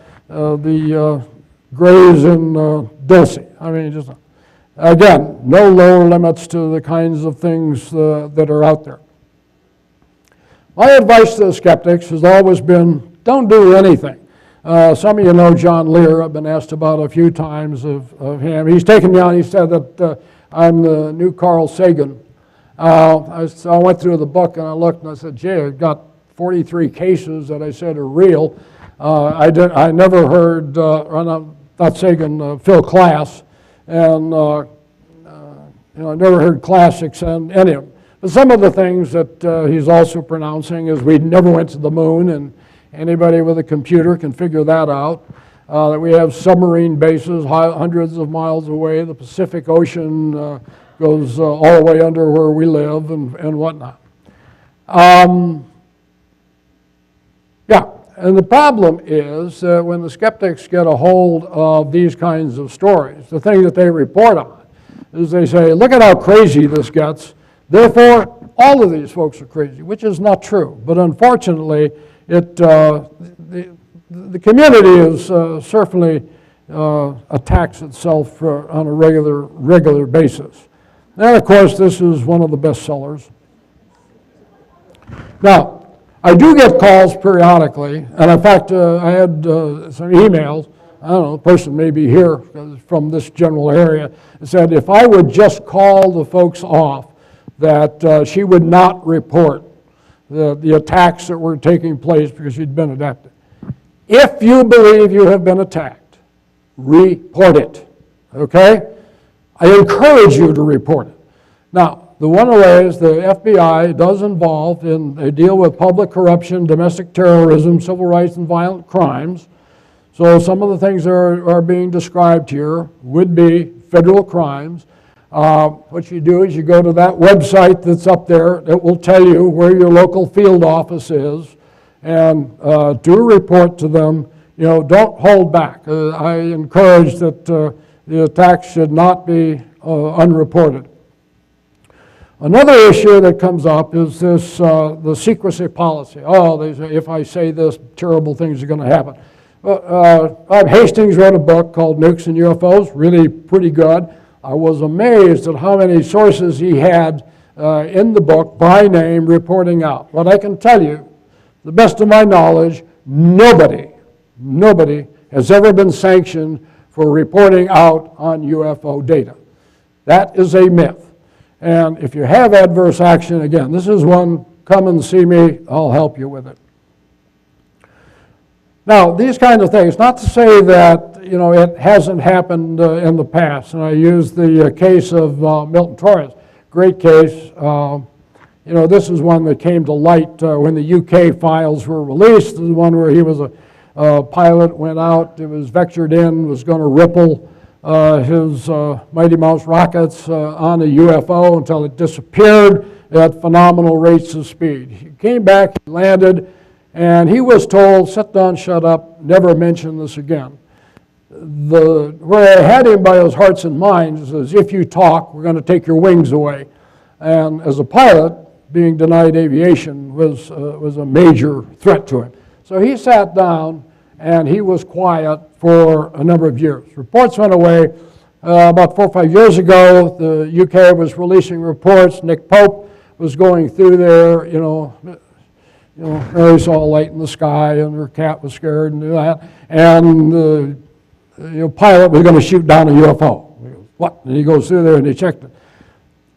B: Greys in Dulce. I mean, just again, no lower limits to the kinds of things that are out there. My advice to the skeptics has always been, don't do anything. Some of you know John Lear. I've been asked about a few times of him. He's taken me on. He said that I'm the new Carl Sagan. So I went through the book and I looked and I said, gee, I've got 43 cases that I said are real. I never heard, not Sagan, Phil Klass, and I never heard classics and any of them. But some of the things that he's also pronouncing is we never went to the moon, and anybody with a computer can figure that out. That we have submarine bases hundreds of miles away. The Pacific Ocean goes all the way under where we live and whatnot. Yeah, and the problem is when the skeptics get a hold of these kinds of stories, the thing that they report on is they say, look at how crazy this gets. Therefore, all of these folks are crazy, which is not true. But unfortunately, the community is certainly attacks itself on a regular basis. And of course, this is one of the best sellers. Now, I do get calls periodically, and in fact, I had some emails. I don't know, the person may be here from this general area, that said if I would just call the folks off, that she would not report the attacks that were taking place because she'd been adapted. If you believe you have been attacked, report it, okay? I encourage you to report it. Now, the one of the ways the FBI does involve they deal with public corruption, domestic terrorism, civil rights, and violent crimes. So some of the things that are being described here would be federal crimes. What you do is you go to that website that's up there that will tell you where your local field office is and do a report to them. You know, don't hold back. I encourage that the attacks should not be unreported. Another issue that comes up is this, the secrecy policy. Oh, they say, if I say this, terrible things are going to happen. Bob Hastings wrote a book called Nukes and UFOs, really pretty good. I was amazed at how many sources he had in the book by name reporting out. What I can tell you, to the best of my knowledge, nobody has ever been sanctioned for reporting out on UFO data. That is a myth. And if you have adverse action, again, this is one, come and see me, I'll help you with it. Now, these kinds of things, not to say that, you know, it hasn't happened in the past, and I use the case of Milton Torres, great case. You know, this is one that came to light when the UK files were released. This is one where he was a pilot, went out, it was vectored in, was going to ripple his Mighty Mouse rockets on a UFO until it disappeared at phenomenal rates of speed. He came back, he landed, and he was told, sit down, shut up, never mention this again. Where I had him by his hearts and minds is, if you talk, we're going to take your wings away. And as a pilot, being denied aviation was a major threat to him. So he sat down and he was quiet for a number of years. Reports went away. About 4 or 5 years ago, the UK was releasing reports. Nick Pope was going through there, Mary saw a light in the sky and her cat was scared and that. And the pilot was going to shoot down a UFO. He goes, what? And he goes through there and he checked it.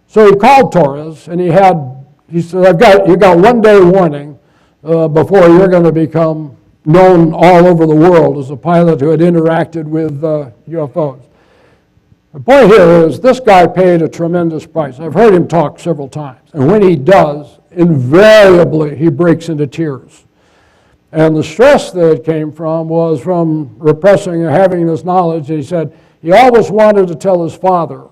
B: So he called Torres and he said, you got 1 day warning before you're going to become known all over the world as a pilot who had interacted with UFOs. The point here is this guy paid a tremendous price. I've heard him talk several times. And when he does, invariably he breaks into tears. And the stress that came from was from repressing and having this knowledge. He said he always wanted to tell his father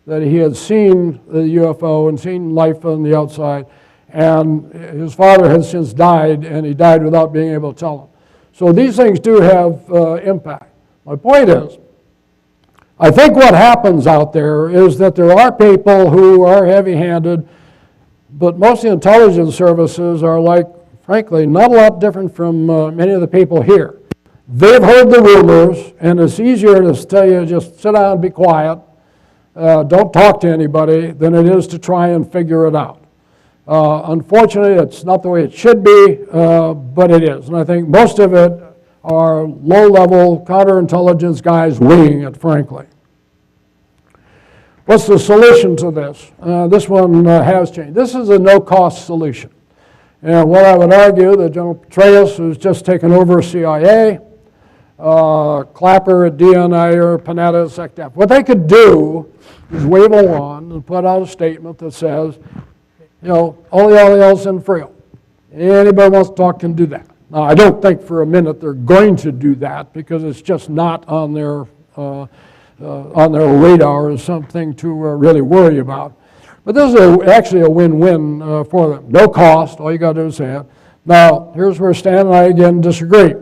B: that he had seen the UFO and seen life on the outside. And his father had since died, and he died without being able to tell him. So these things do have impact. My point is, I think what happens out there is that there are people who are heavy-handed, but most of the intelligence services are like, frankly, not a lot different from many of the people here. They've heard the rumors, and it's easier to tell you just sit down and be quiet, don't talk to anybody, than it is to try and figure it out. Unfortunately, it's not the way it should be, but it is. And I think most of it are low-level counterintelligence guys winging it, frankly. What's the solution to this? This one has changed. This is a no-cost solution. And what I would argue that General Petraeus, who's just taken over CIA, Clapper at DNI or Panetta at SecDef, what they could do is wave a wand and put out a statement that says, only else in Frio. Anybody wants to talk can do that. Now, I don't think for a minute they're going to do that because it's just not on their radar as something to really worry about. But this is actually a win-win for them. No cost, all you got to do is say it. Now, here's where Stan and I again disagree.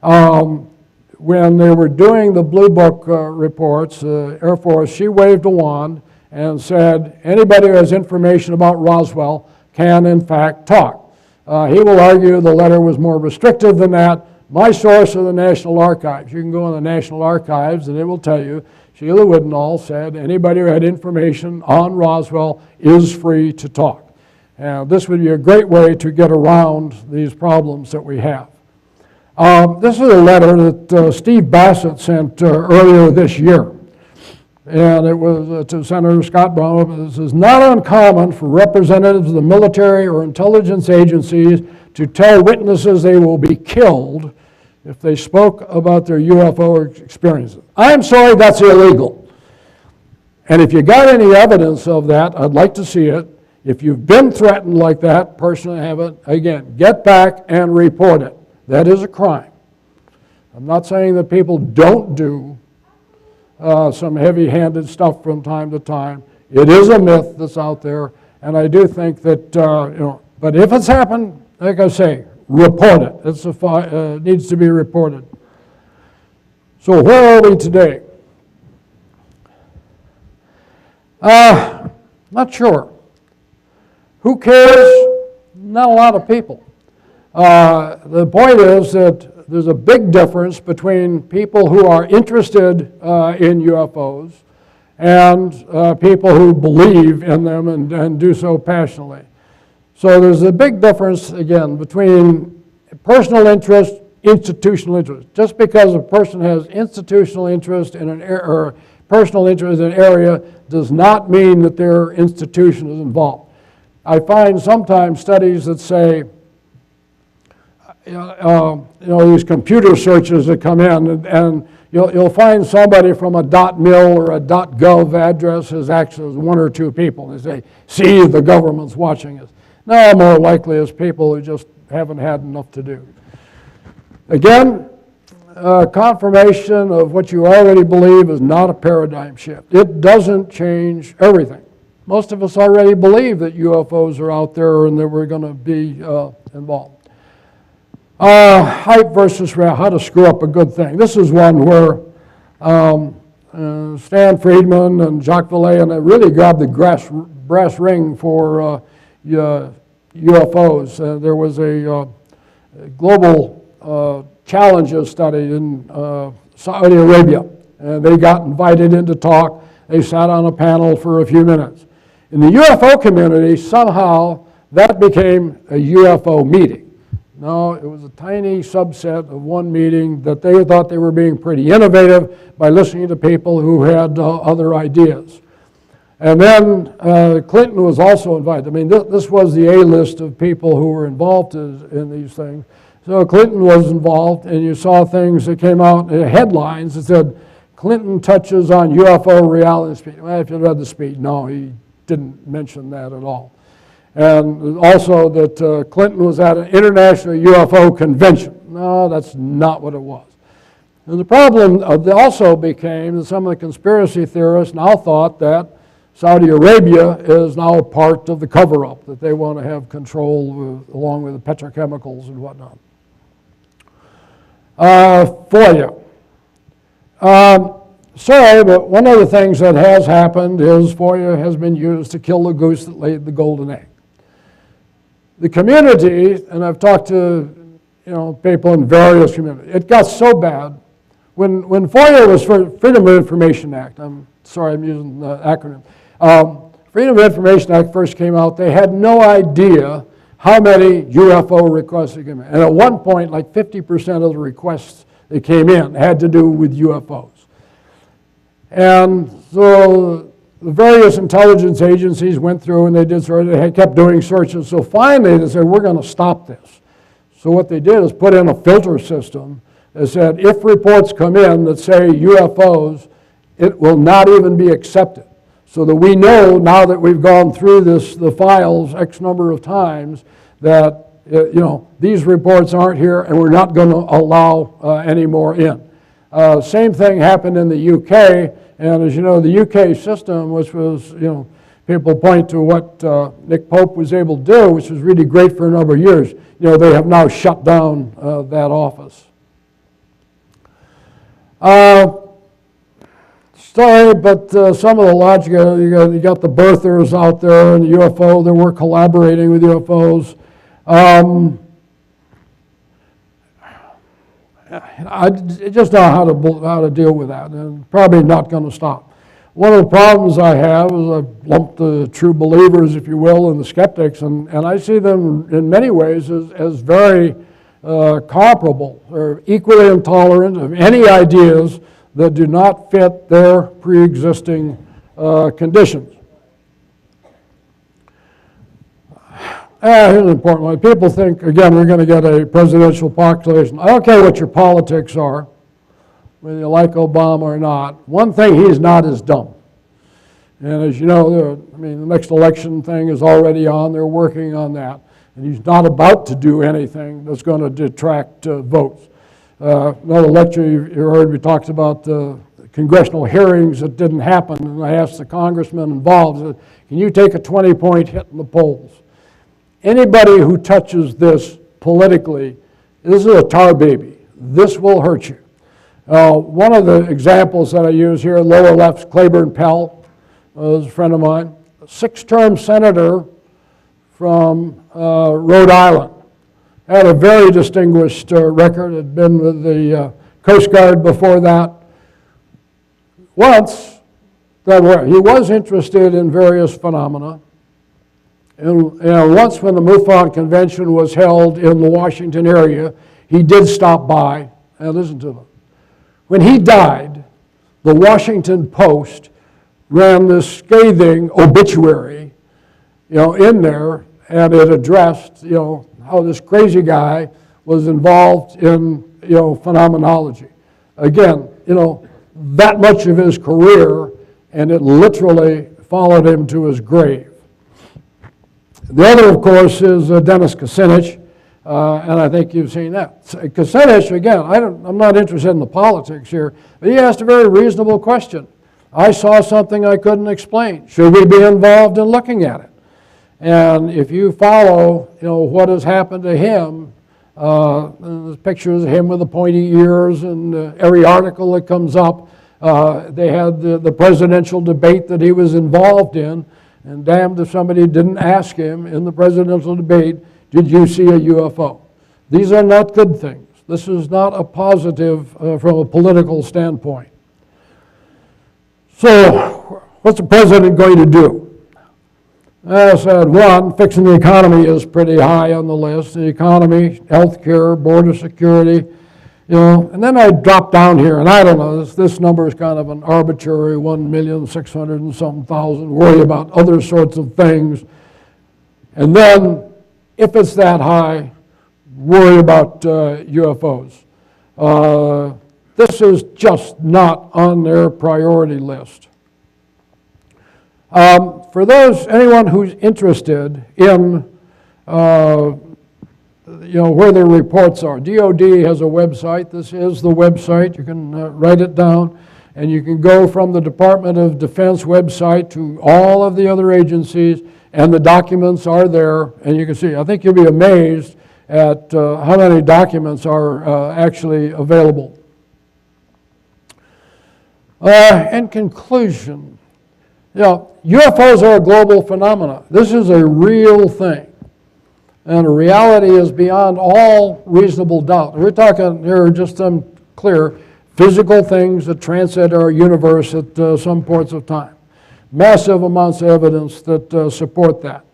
B: When they were doing the Blue Book reports, Air Force, she waved a wand and said, anybody who has information about Roswell can in fact talk. He will argue the letter was more restrictive than that. My source are the National Archives. You can go in the National Archives and it will tell you Sheila Widenall said anybody who had information on Roswell is free to talk. And this would be a great way to get around these problems that we have. This is a letter that Steve Bassett sent earlier this year. And it was to Senator Scott Brown. This is not uncommon for representatives of the military or intelligence agencies to tell witnesses they will be killed if they spoke about their UFO experiences. I'm sorry, that's illegal. And if you got any evidence of that, I'd like to see it. If you've been threatened like that, personally have it, again, get back and report it. That is a crime. I'm not saying that people don't do some heavy-handed stuff from time to time. It is a myth that's out there, and I do think that, but if it's happened, like I say, report it. It needs to be reported. So where are we today? Not sure. Who cares? Not a lot of people. The point is that there's a big difference between people who are interested in UFOs and people who believe in them and do so passionately. So there's a big difference, again, between personal interest, institutional interest. Just because a person has institutional interest in an area or personal interest in an area does not mean that their institution is involved. I find sometimes studies that say, these computer searches that come in, and you'll find somebody from a .mil or a .gov address is actually one or two people. They say, see, the government's watching us. No, more likely it's people who just haven't had enough to do. Again, confirmation of what you already believe is not a paradigm shift. It doesn't change everything. Most of us already believe that UFOs are out there and that we're going to be involved. Hype versus reality, how to screw up a good thing. This is one where Stan Friedman and Jacques Vallée and they really grabbed the brass ring for UFOs. There was a global challenges study in Saudi Arabia, and they got invited in to talk. They sat on a panel for a few minutes. In the UFO community, somehow that became a UFO meeting. No, it was a tiny subset of one meeting that they thought they were being pretty innovative by listening to people who had other ideas. And then Clinton was also invited. I mean, this was the A-list of people who were involved in these things. So Clinton was involved, and you saw things that came out, headlines that said, Clinton touches on UFO reality speech. Well, if you read the speech, no, he didn't mention that at all. And also that Clinton was at an international UFO convention. No, that's not what it was. And the problem also became that some of the conspiracy theorists now thought that Saudi Arabia is now part of the cover-up, that they want to have control along with the petrochemicals and whatnot. FOIA. Sorry, but one of the things that has happened is FOIA has been used to kill the goose that laid the golden egg. The community, and I've talked to people in various communities, it got so bad. When FOIA was for Freedom of Information Act, I'm sorry I'm using the acronym, Freedom of Information Act first came out, they had no idea how many UFO requests came in. And at one point, like 50% of the requests that came in had to do with UFOs. And so the various intelligence agencies went through and they kept doing searches. So finally they said, we're going to stop this. So what they did is put in a filter system that said, if reports come in that say UFOs, it will not even be accepted. So that we know now that we've gone through the files X number of times that these reports aren't here and we're not going to allow any more in. Same thing happened in the UK, and as you know, the UK system, which was, people point to what Nick Pope was able to do, which was really great for a number of years. They have now shut down that office. Sorry, but some of the logic, you got the birthers out there and the UFO, they were collaborating with UFOs. I just don't know how to deal with that, and probably not going to stop. One of the problems I have is I've lumped the true believers, if you will, and the skeptics, and I see them in many ways as very comparable or equally intolerant of any ideas that do not fit their pre-existing conditions. Here's an important one. People think, again, we're going to get a presidential proclamation. I don't care what your politics are, whether you like Obama or not. One thing, he's not as dumb. And as you know, the next election thing is already on. They're working on that. And he's not about to do anything that's going to detract votes. Another lecture you heard, we talked about the congressional hearings that didn't happen. And I asked the congressman involved, I said, can you take a 20-point hit in the polls? Anybody who touches this politically, this is a tar baby. This will hurt you. One of the examples that I use here, lower left, Claiborne Pell, is a friend of mine, a 6-term senator from Rhode Island. Had a very distinguished record, had been with the Coast Guard before that. Once, he was interested in various phenomena. And once when the MUFON convention was held in the Washington area, he did stop by and listen to them. When he died, the Washington Post ran this scathing obituary, in there, and it addressed, how this crazy guy was involved in, phenomenology. Again, that much of his career, and it literally followed him to his grave. The other, of course, is Dennis Kucinich, and I think you've seen that. Kucinich, again, I'm not interested in the politics here, but he asked a very reasonable question. I saw something I couldn't explain. Should we be involved in looking at it? And if you follow, what has happened to him, there's pictures of him with the pointy ears, and every article that comes up, they had the presidential debate that he was involved in. And damned if somebody didn't ask him in the presidential debate, did you see a UFO? These are not good things. This is not a positive from a political standpoint. So, what's the president going to do? I said, one, fixing the economy is pretty high on the list. The economy, healthcare, border security, and then I drop down here, and I don't know, this number is kind of an arbitrary 1,600,000 and something, worry about other sorts of things. And then, if it's that high, worry about UFOs. This is just not on their priority list. For anyone who's interested in, where their reports are, DOD has a website. This is the website. You can write it down, and you can go from the Department of Defense website to all of the other agencies, and the documents are there, and you can see. I think you'll be amazed at how many documents are actually available. In conclusion, UFOs are a global phenomenon. This is a real thing. And reality is beyond all reasonable doubt. We're talking here, just clear, physical things that transcend our universe at some points of time. Massive amounts of evidence that support that.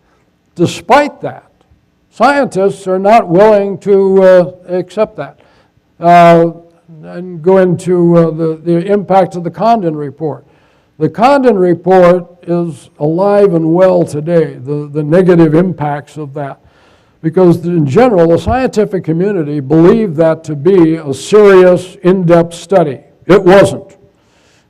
B: Despite that, scientists are not willing to accept that. And go into the impact of the Condon Report. The Condon Report is alive and well today, the negative impacts of that. Because in general, the scientific community believed that to be a serious, in-depth study. It wasn't.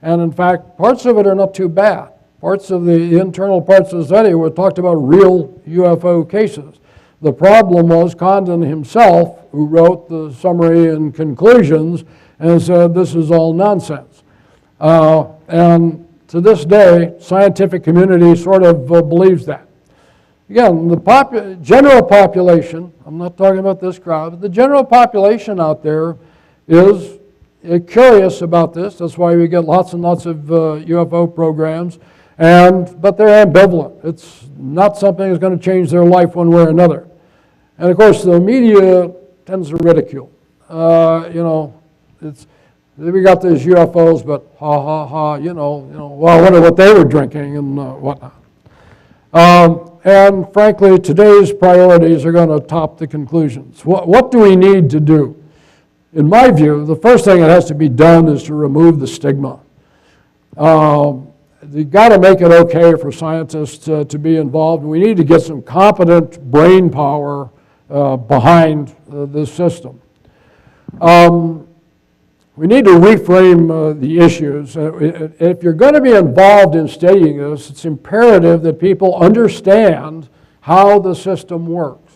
B: And in fact, parts of it are not too bad. Parts of the internal parts of the study were talked about real UFO cases. The problem was Condon himself, who wrote the summary and conclusions, and said this is all nonsense. And to this day, scientific community sort of believes that. Again, the general population, I'm not talking about this crowd, but the general population out there is curious about this. That's why we get lots and lots of UFO programs. But they're ambivalent. It's not something that's going to change their life one way or another. And of course, the media tends to ridicule. We got these UFOs, but ha ha ha, well, I wonder what they were drinking and whatnot. And frankly, today's priorities are going to top the conclusions. What do we need to do? In my view, the first thing that has to be done is to remove the stigma. You've got to make it okay for scientists to be involved. We need to get some competent brain power behind this system. We need to reframe the issues. If you're going to be involved in studying this, it's imperative that people understand how the system works.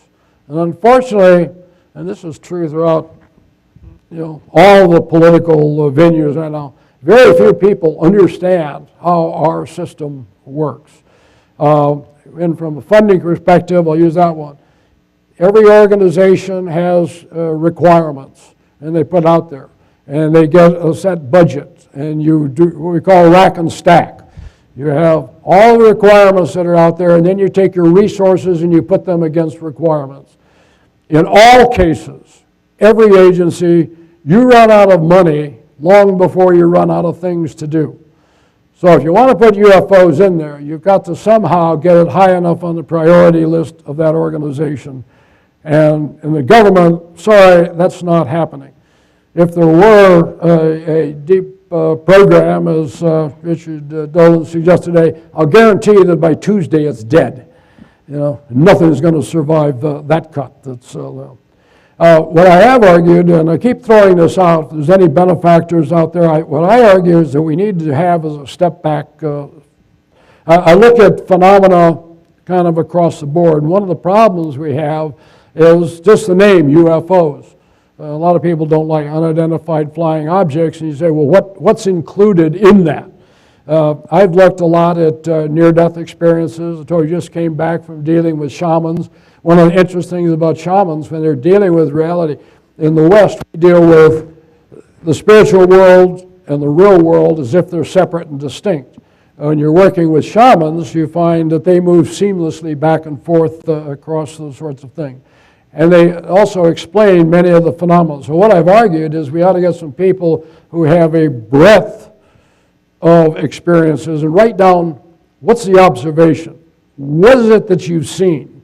B: And unfortunately, and this is true throughout all the political venues right now, very few people understand how our system works. And from a funding perspective, I'll use that one. Every organization has requirements, and they put out there. And they get a set budget, and you do what we call rack and stack. You have all the requirements that are out there, and then you take your resources and you put them against requirements. In all cases, every agency, you run out of money long before you run out of things to do. So if you want to put UFOs in there, you've got to somehow get it high enough on the priority list of that organization. And in the government, sorry, that's not happening. If there were a deep program, as Richard Dolan suggested today, I'll guarantee you that by Tuesday it's dead. Nothing is going to survive that cut. That's what I have argued, and I keep throwing this out, if there's any benefactors out there, what I argue is that we need to have as a step back. I look at phenomena kind of across the board, and one of the problems we have is just the name, UFOs. A lot of people don't like unidentified flying objects, and you say, well, what's included in that? I've looked a lot at near-death experiences. I told you, just came back from dealing with shamans. One of the interesting things about shamans, when they're dealing with reality, in the West, we deal with the spiritual world and the real world as if they're separate and distinct. When you're working with shamans, you find that they move seamlessly back and forth across those sorts of things. And they also explain many of the phenomena. So what I've argued is we ought to get some people who have a breadth of experiences and write down what's the observation, what is it that you've seen,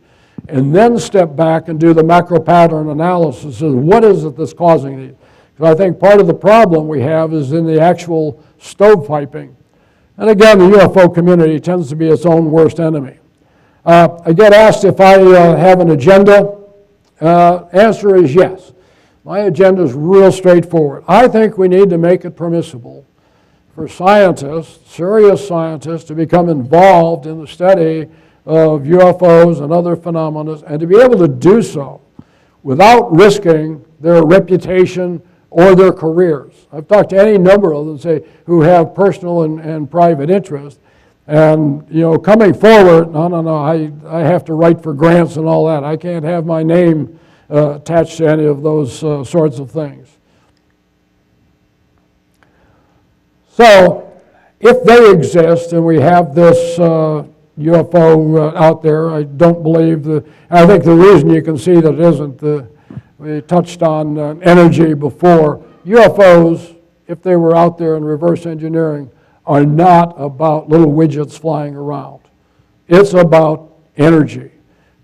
B: and then step back and do the macro pattern analysis of what is it that's causing these. Because I think part of the problem we have is in the actual stovepiping. And again, the UFO community tends to be its own worst enemy. I get asked if I have an agenda. Answer is yes. My agenda is real straightforward. I think we need to make it permissible for scientists, serious scientists, to become involved in the study of UFOs and other phenomena, and to be able to do so without risking their reputation or their careers. I've talked to any number of them, say, who have personal and private interest, and coming forward, no, I have to write for grants and all that. I can't have my name attached to any of those sorts of things. So, if they exist and we have this UFO out there, I don't believe I think the reason you can see that it isn't, we touched on energy before. UFOs, if they were out there in reverse engineering, are not about little widgets flying around. It's about energy.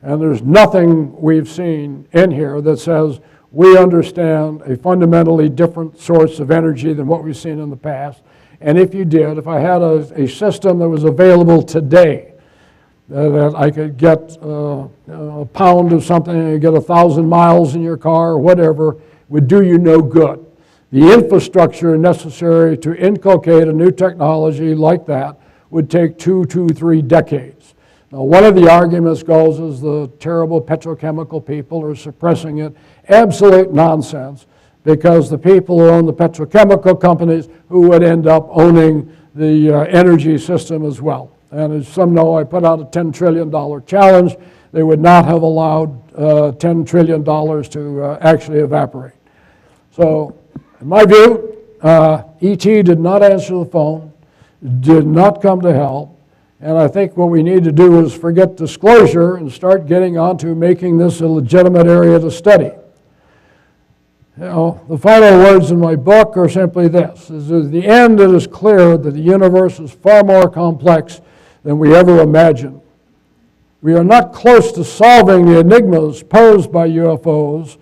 B: And there's nothing we've seen in here that says we understand a fundamentally different source of energy than what we've seen in the past. And if you did, if I had a system that was available today, that I could get a pound of something and you get 1,000 miles in your car or whatever, would do you no good. The infrastructure necessary to inculcate a new technology like that would take 3 decades. Now, one of the arguments goes is the terrible petrochemical people are suppressing it. Absolute nonsense, because the people who own the petrochemical companies who would end up owning the energy system as well. And as some know, I put out a $10 trillion challenge. They would not have allowed $10 trillion to actually evaporate. So, in my view, E.T. did not answer the phone, did not come to help, and I think what we need to do is forget disclosure and start getting on to making this a legitimate area to study. The final words in my book are simply this, is at the end it is clear that the universe is far more complex than we ever imagined. We are not close to solving the enigmas posed by UFOs.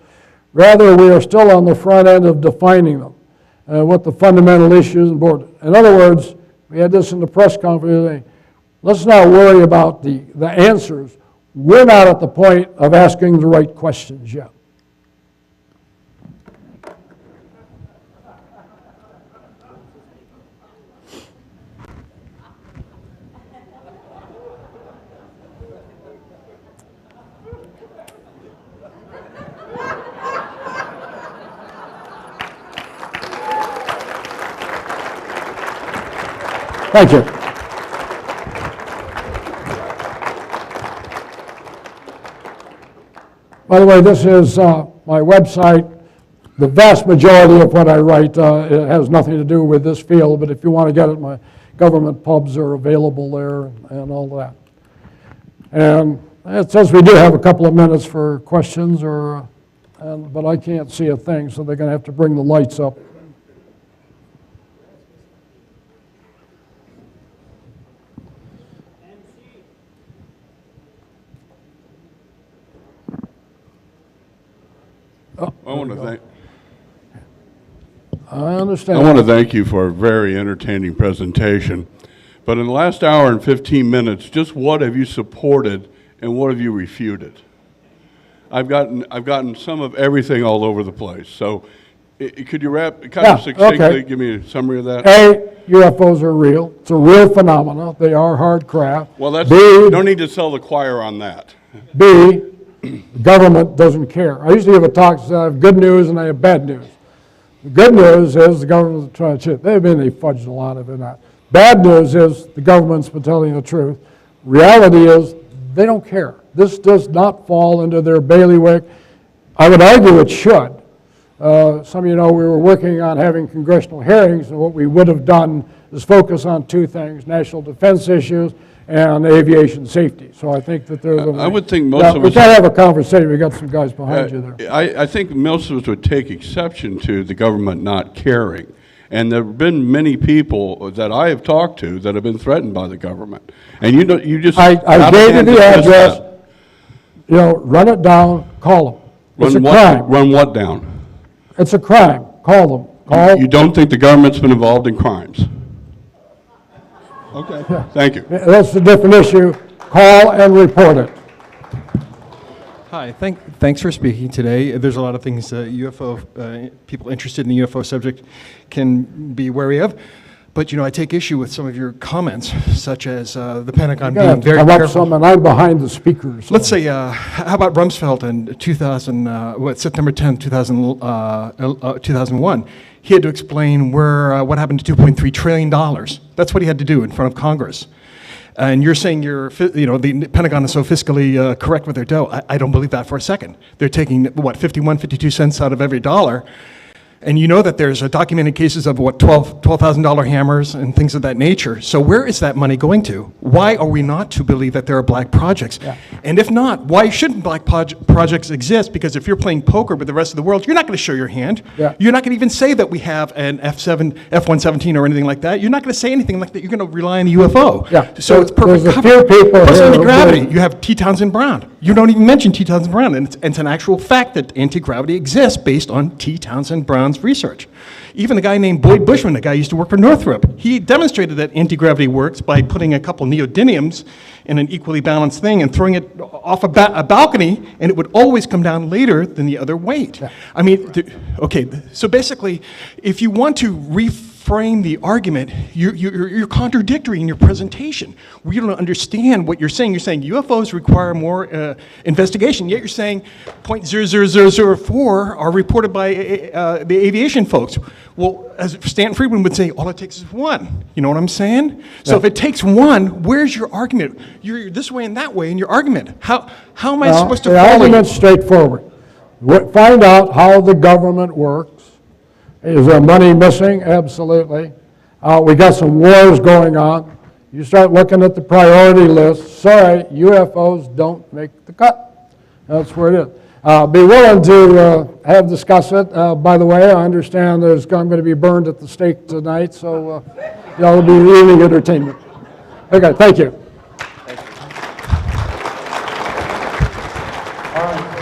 B: Rather, we are still on the front end of defining them, what the fundamental issues and board. In other words, we had this in the press conference, let's not worry about the answers. We're not at the point of asking the right questions yet. Thank you. By the way, this is my website. The vast majority of what I write it has nothing to do with this field, but if you want to get it, my government pubs are available there and all that. And it says we do have a couple of minutes for questions, but I can't see a thing, so they're going to have to bring the lights up. I understand.
C: I want to thank you for a very entertaining presentation. But in the last hour and 15 minutes, just what have you supported and what have you refuted? I've gotten some of everything all over the place. So could you succinctly give me a summary of that?
B: A, UFOs are real. It's a real phenomenon. They are hard craft.
C: Well, you don't need to sell the choir on that.
B: B, the government doesn't care. I used to give a talk that said I have good news and I have bad news. The good news is the government's trying to cheat. They fudged a lot of it out. Bad news is the government's been telling the truth. Reality is they don't care. This does not fall into their bailiwick. I would argue it should. Some of you know we were working on having congressional hearings, and what we would have done is focus on two things: national defense issues and aviation safety. So I think that they're the...
C: I would think most
B: Yeah,
C: of
B: we
C: us...
B: gotta have a conversation. We got some guys behind you there.
C: I think most of us would take exception to the government not caring. And there have been many people that I have talked to that have been threatened by the government. And you know, you just...
B: I gave you the address.
C: that.
B: You know, run it down, call them. It's a
C: Run what,
B: crime.
C: run what down?
B: It's a crime. Call them. Call.
C: You don't think the government's been involved in crimes? Okay, thank you.
B: That's a different issue. Call and report it.
D: Hi, thanks for speaking today. There's a lot of things UFO people interested in the UFO subject can be wary of, but you know I take issue with some of your comments, such as the Pentagon
B: You gotta
D: being very
B: come up
D: careful.
B: some, and I'm behind the speakers. So.
D: Let's say, how about Rumsfeld in September 10, 2001? He had to explain what happened to $2.3 trillion. That's what he had to do in front of Congress. And you're saying the Pentagon is so fiscally correct with their dough. I don't believe that for a second. They're taking, 52 cents out of every dollar. And you know that there's documented cases of, $12,000 hammers and things of that nature. So where is that money going to? Why are we not to believe that there are black projects? Yeah. And if not, why shouldn't black projects exist? Because if you're playing poker with the rest of the world, you're not going to show your hand. Yeah. You're not going to even say that we have an F-117 or anything like that. You're not going to say anything like that. You're going to rely on the UFO.
B: Yeah.
D: So it's perfect
B: There's a
D: cover.
B: few people
D: Plus
B: here
D: anti-gravity.
B: who-
D: You have T. Townsend Brown. You don't even mention T. Townsend Brown, and it's an actual fact that anti-gravity exists based on T. Townsend Brown's research. Even a guy named Boyd Bushman, a guy who used to work for Northrop, he demonstrated that anti-gravity works by putting a couple neodymiums in an equally balanced thing and throwing it off a balcony, and it would always come down later than the other weight. Yeah. I mean, okay, so basically, if you want to reframe the argument, you're contradictory in your presentation. We don't understand what you're saying. You're saying UFOs require more investigation, yet you're saying 0.00004 are reported by the aviation folks. Well, as Stanton Friedman would say, all it takes is one. You know what I'm saying? So if it takes one, where's your argument? You're this way and that way in your argument. How am I supposed to
B: the
D: follow you?
B: argument's straightforward. Find out how the government works. Is there money missing? Absolutely. We got some wars going on. You start looking at the priority list. Sorry, UFOs don't make the cut. That's where it is. Be willing to discuss it. By the way, I understand I'm going to be burned at the stake tonight, so y'all will be evening entertainment. Okay, thank you.
A: All right.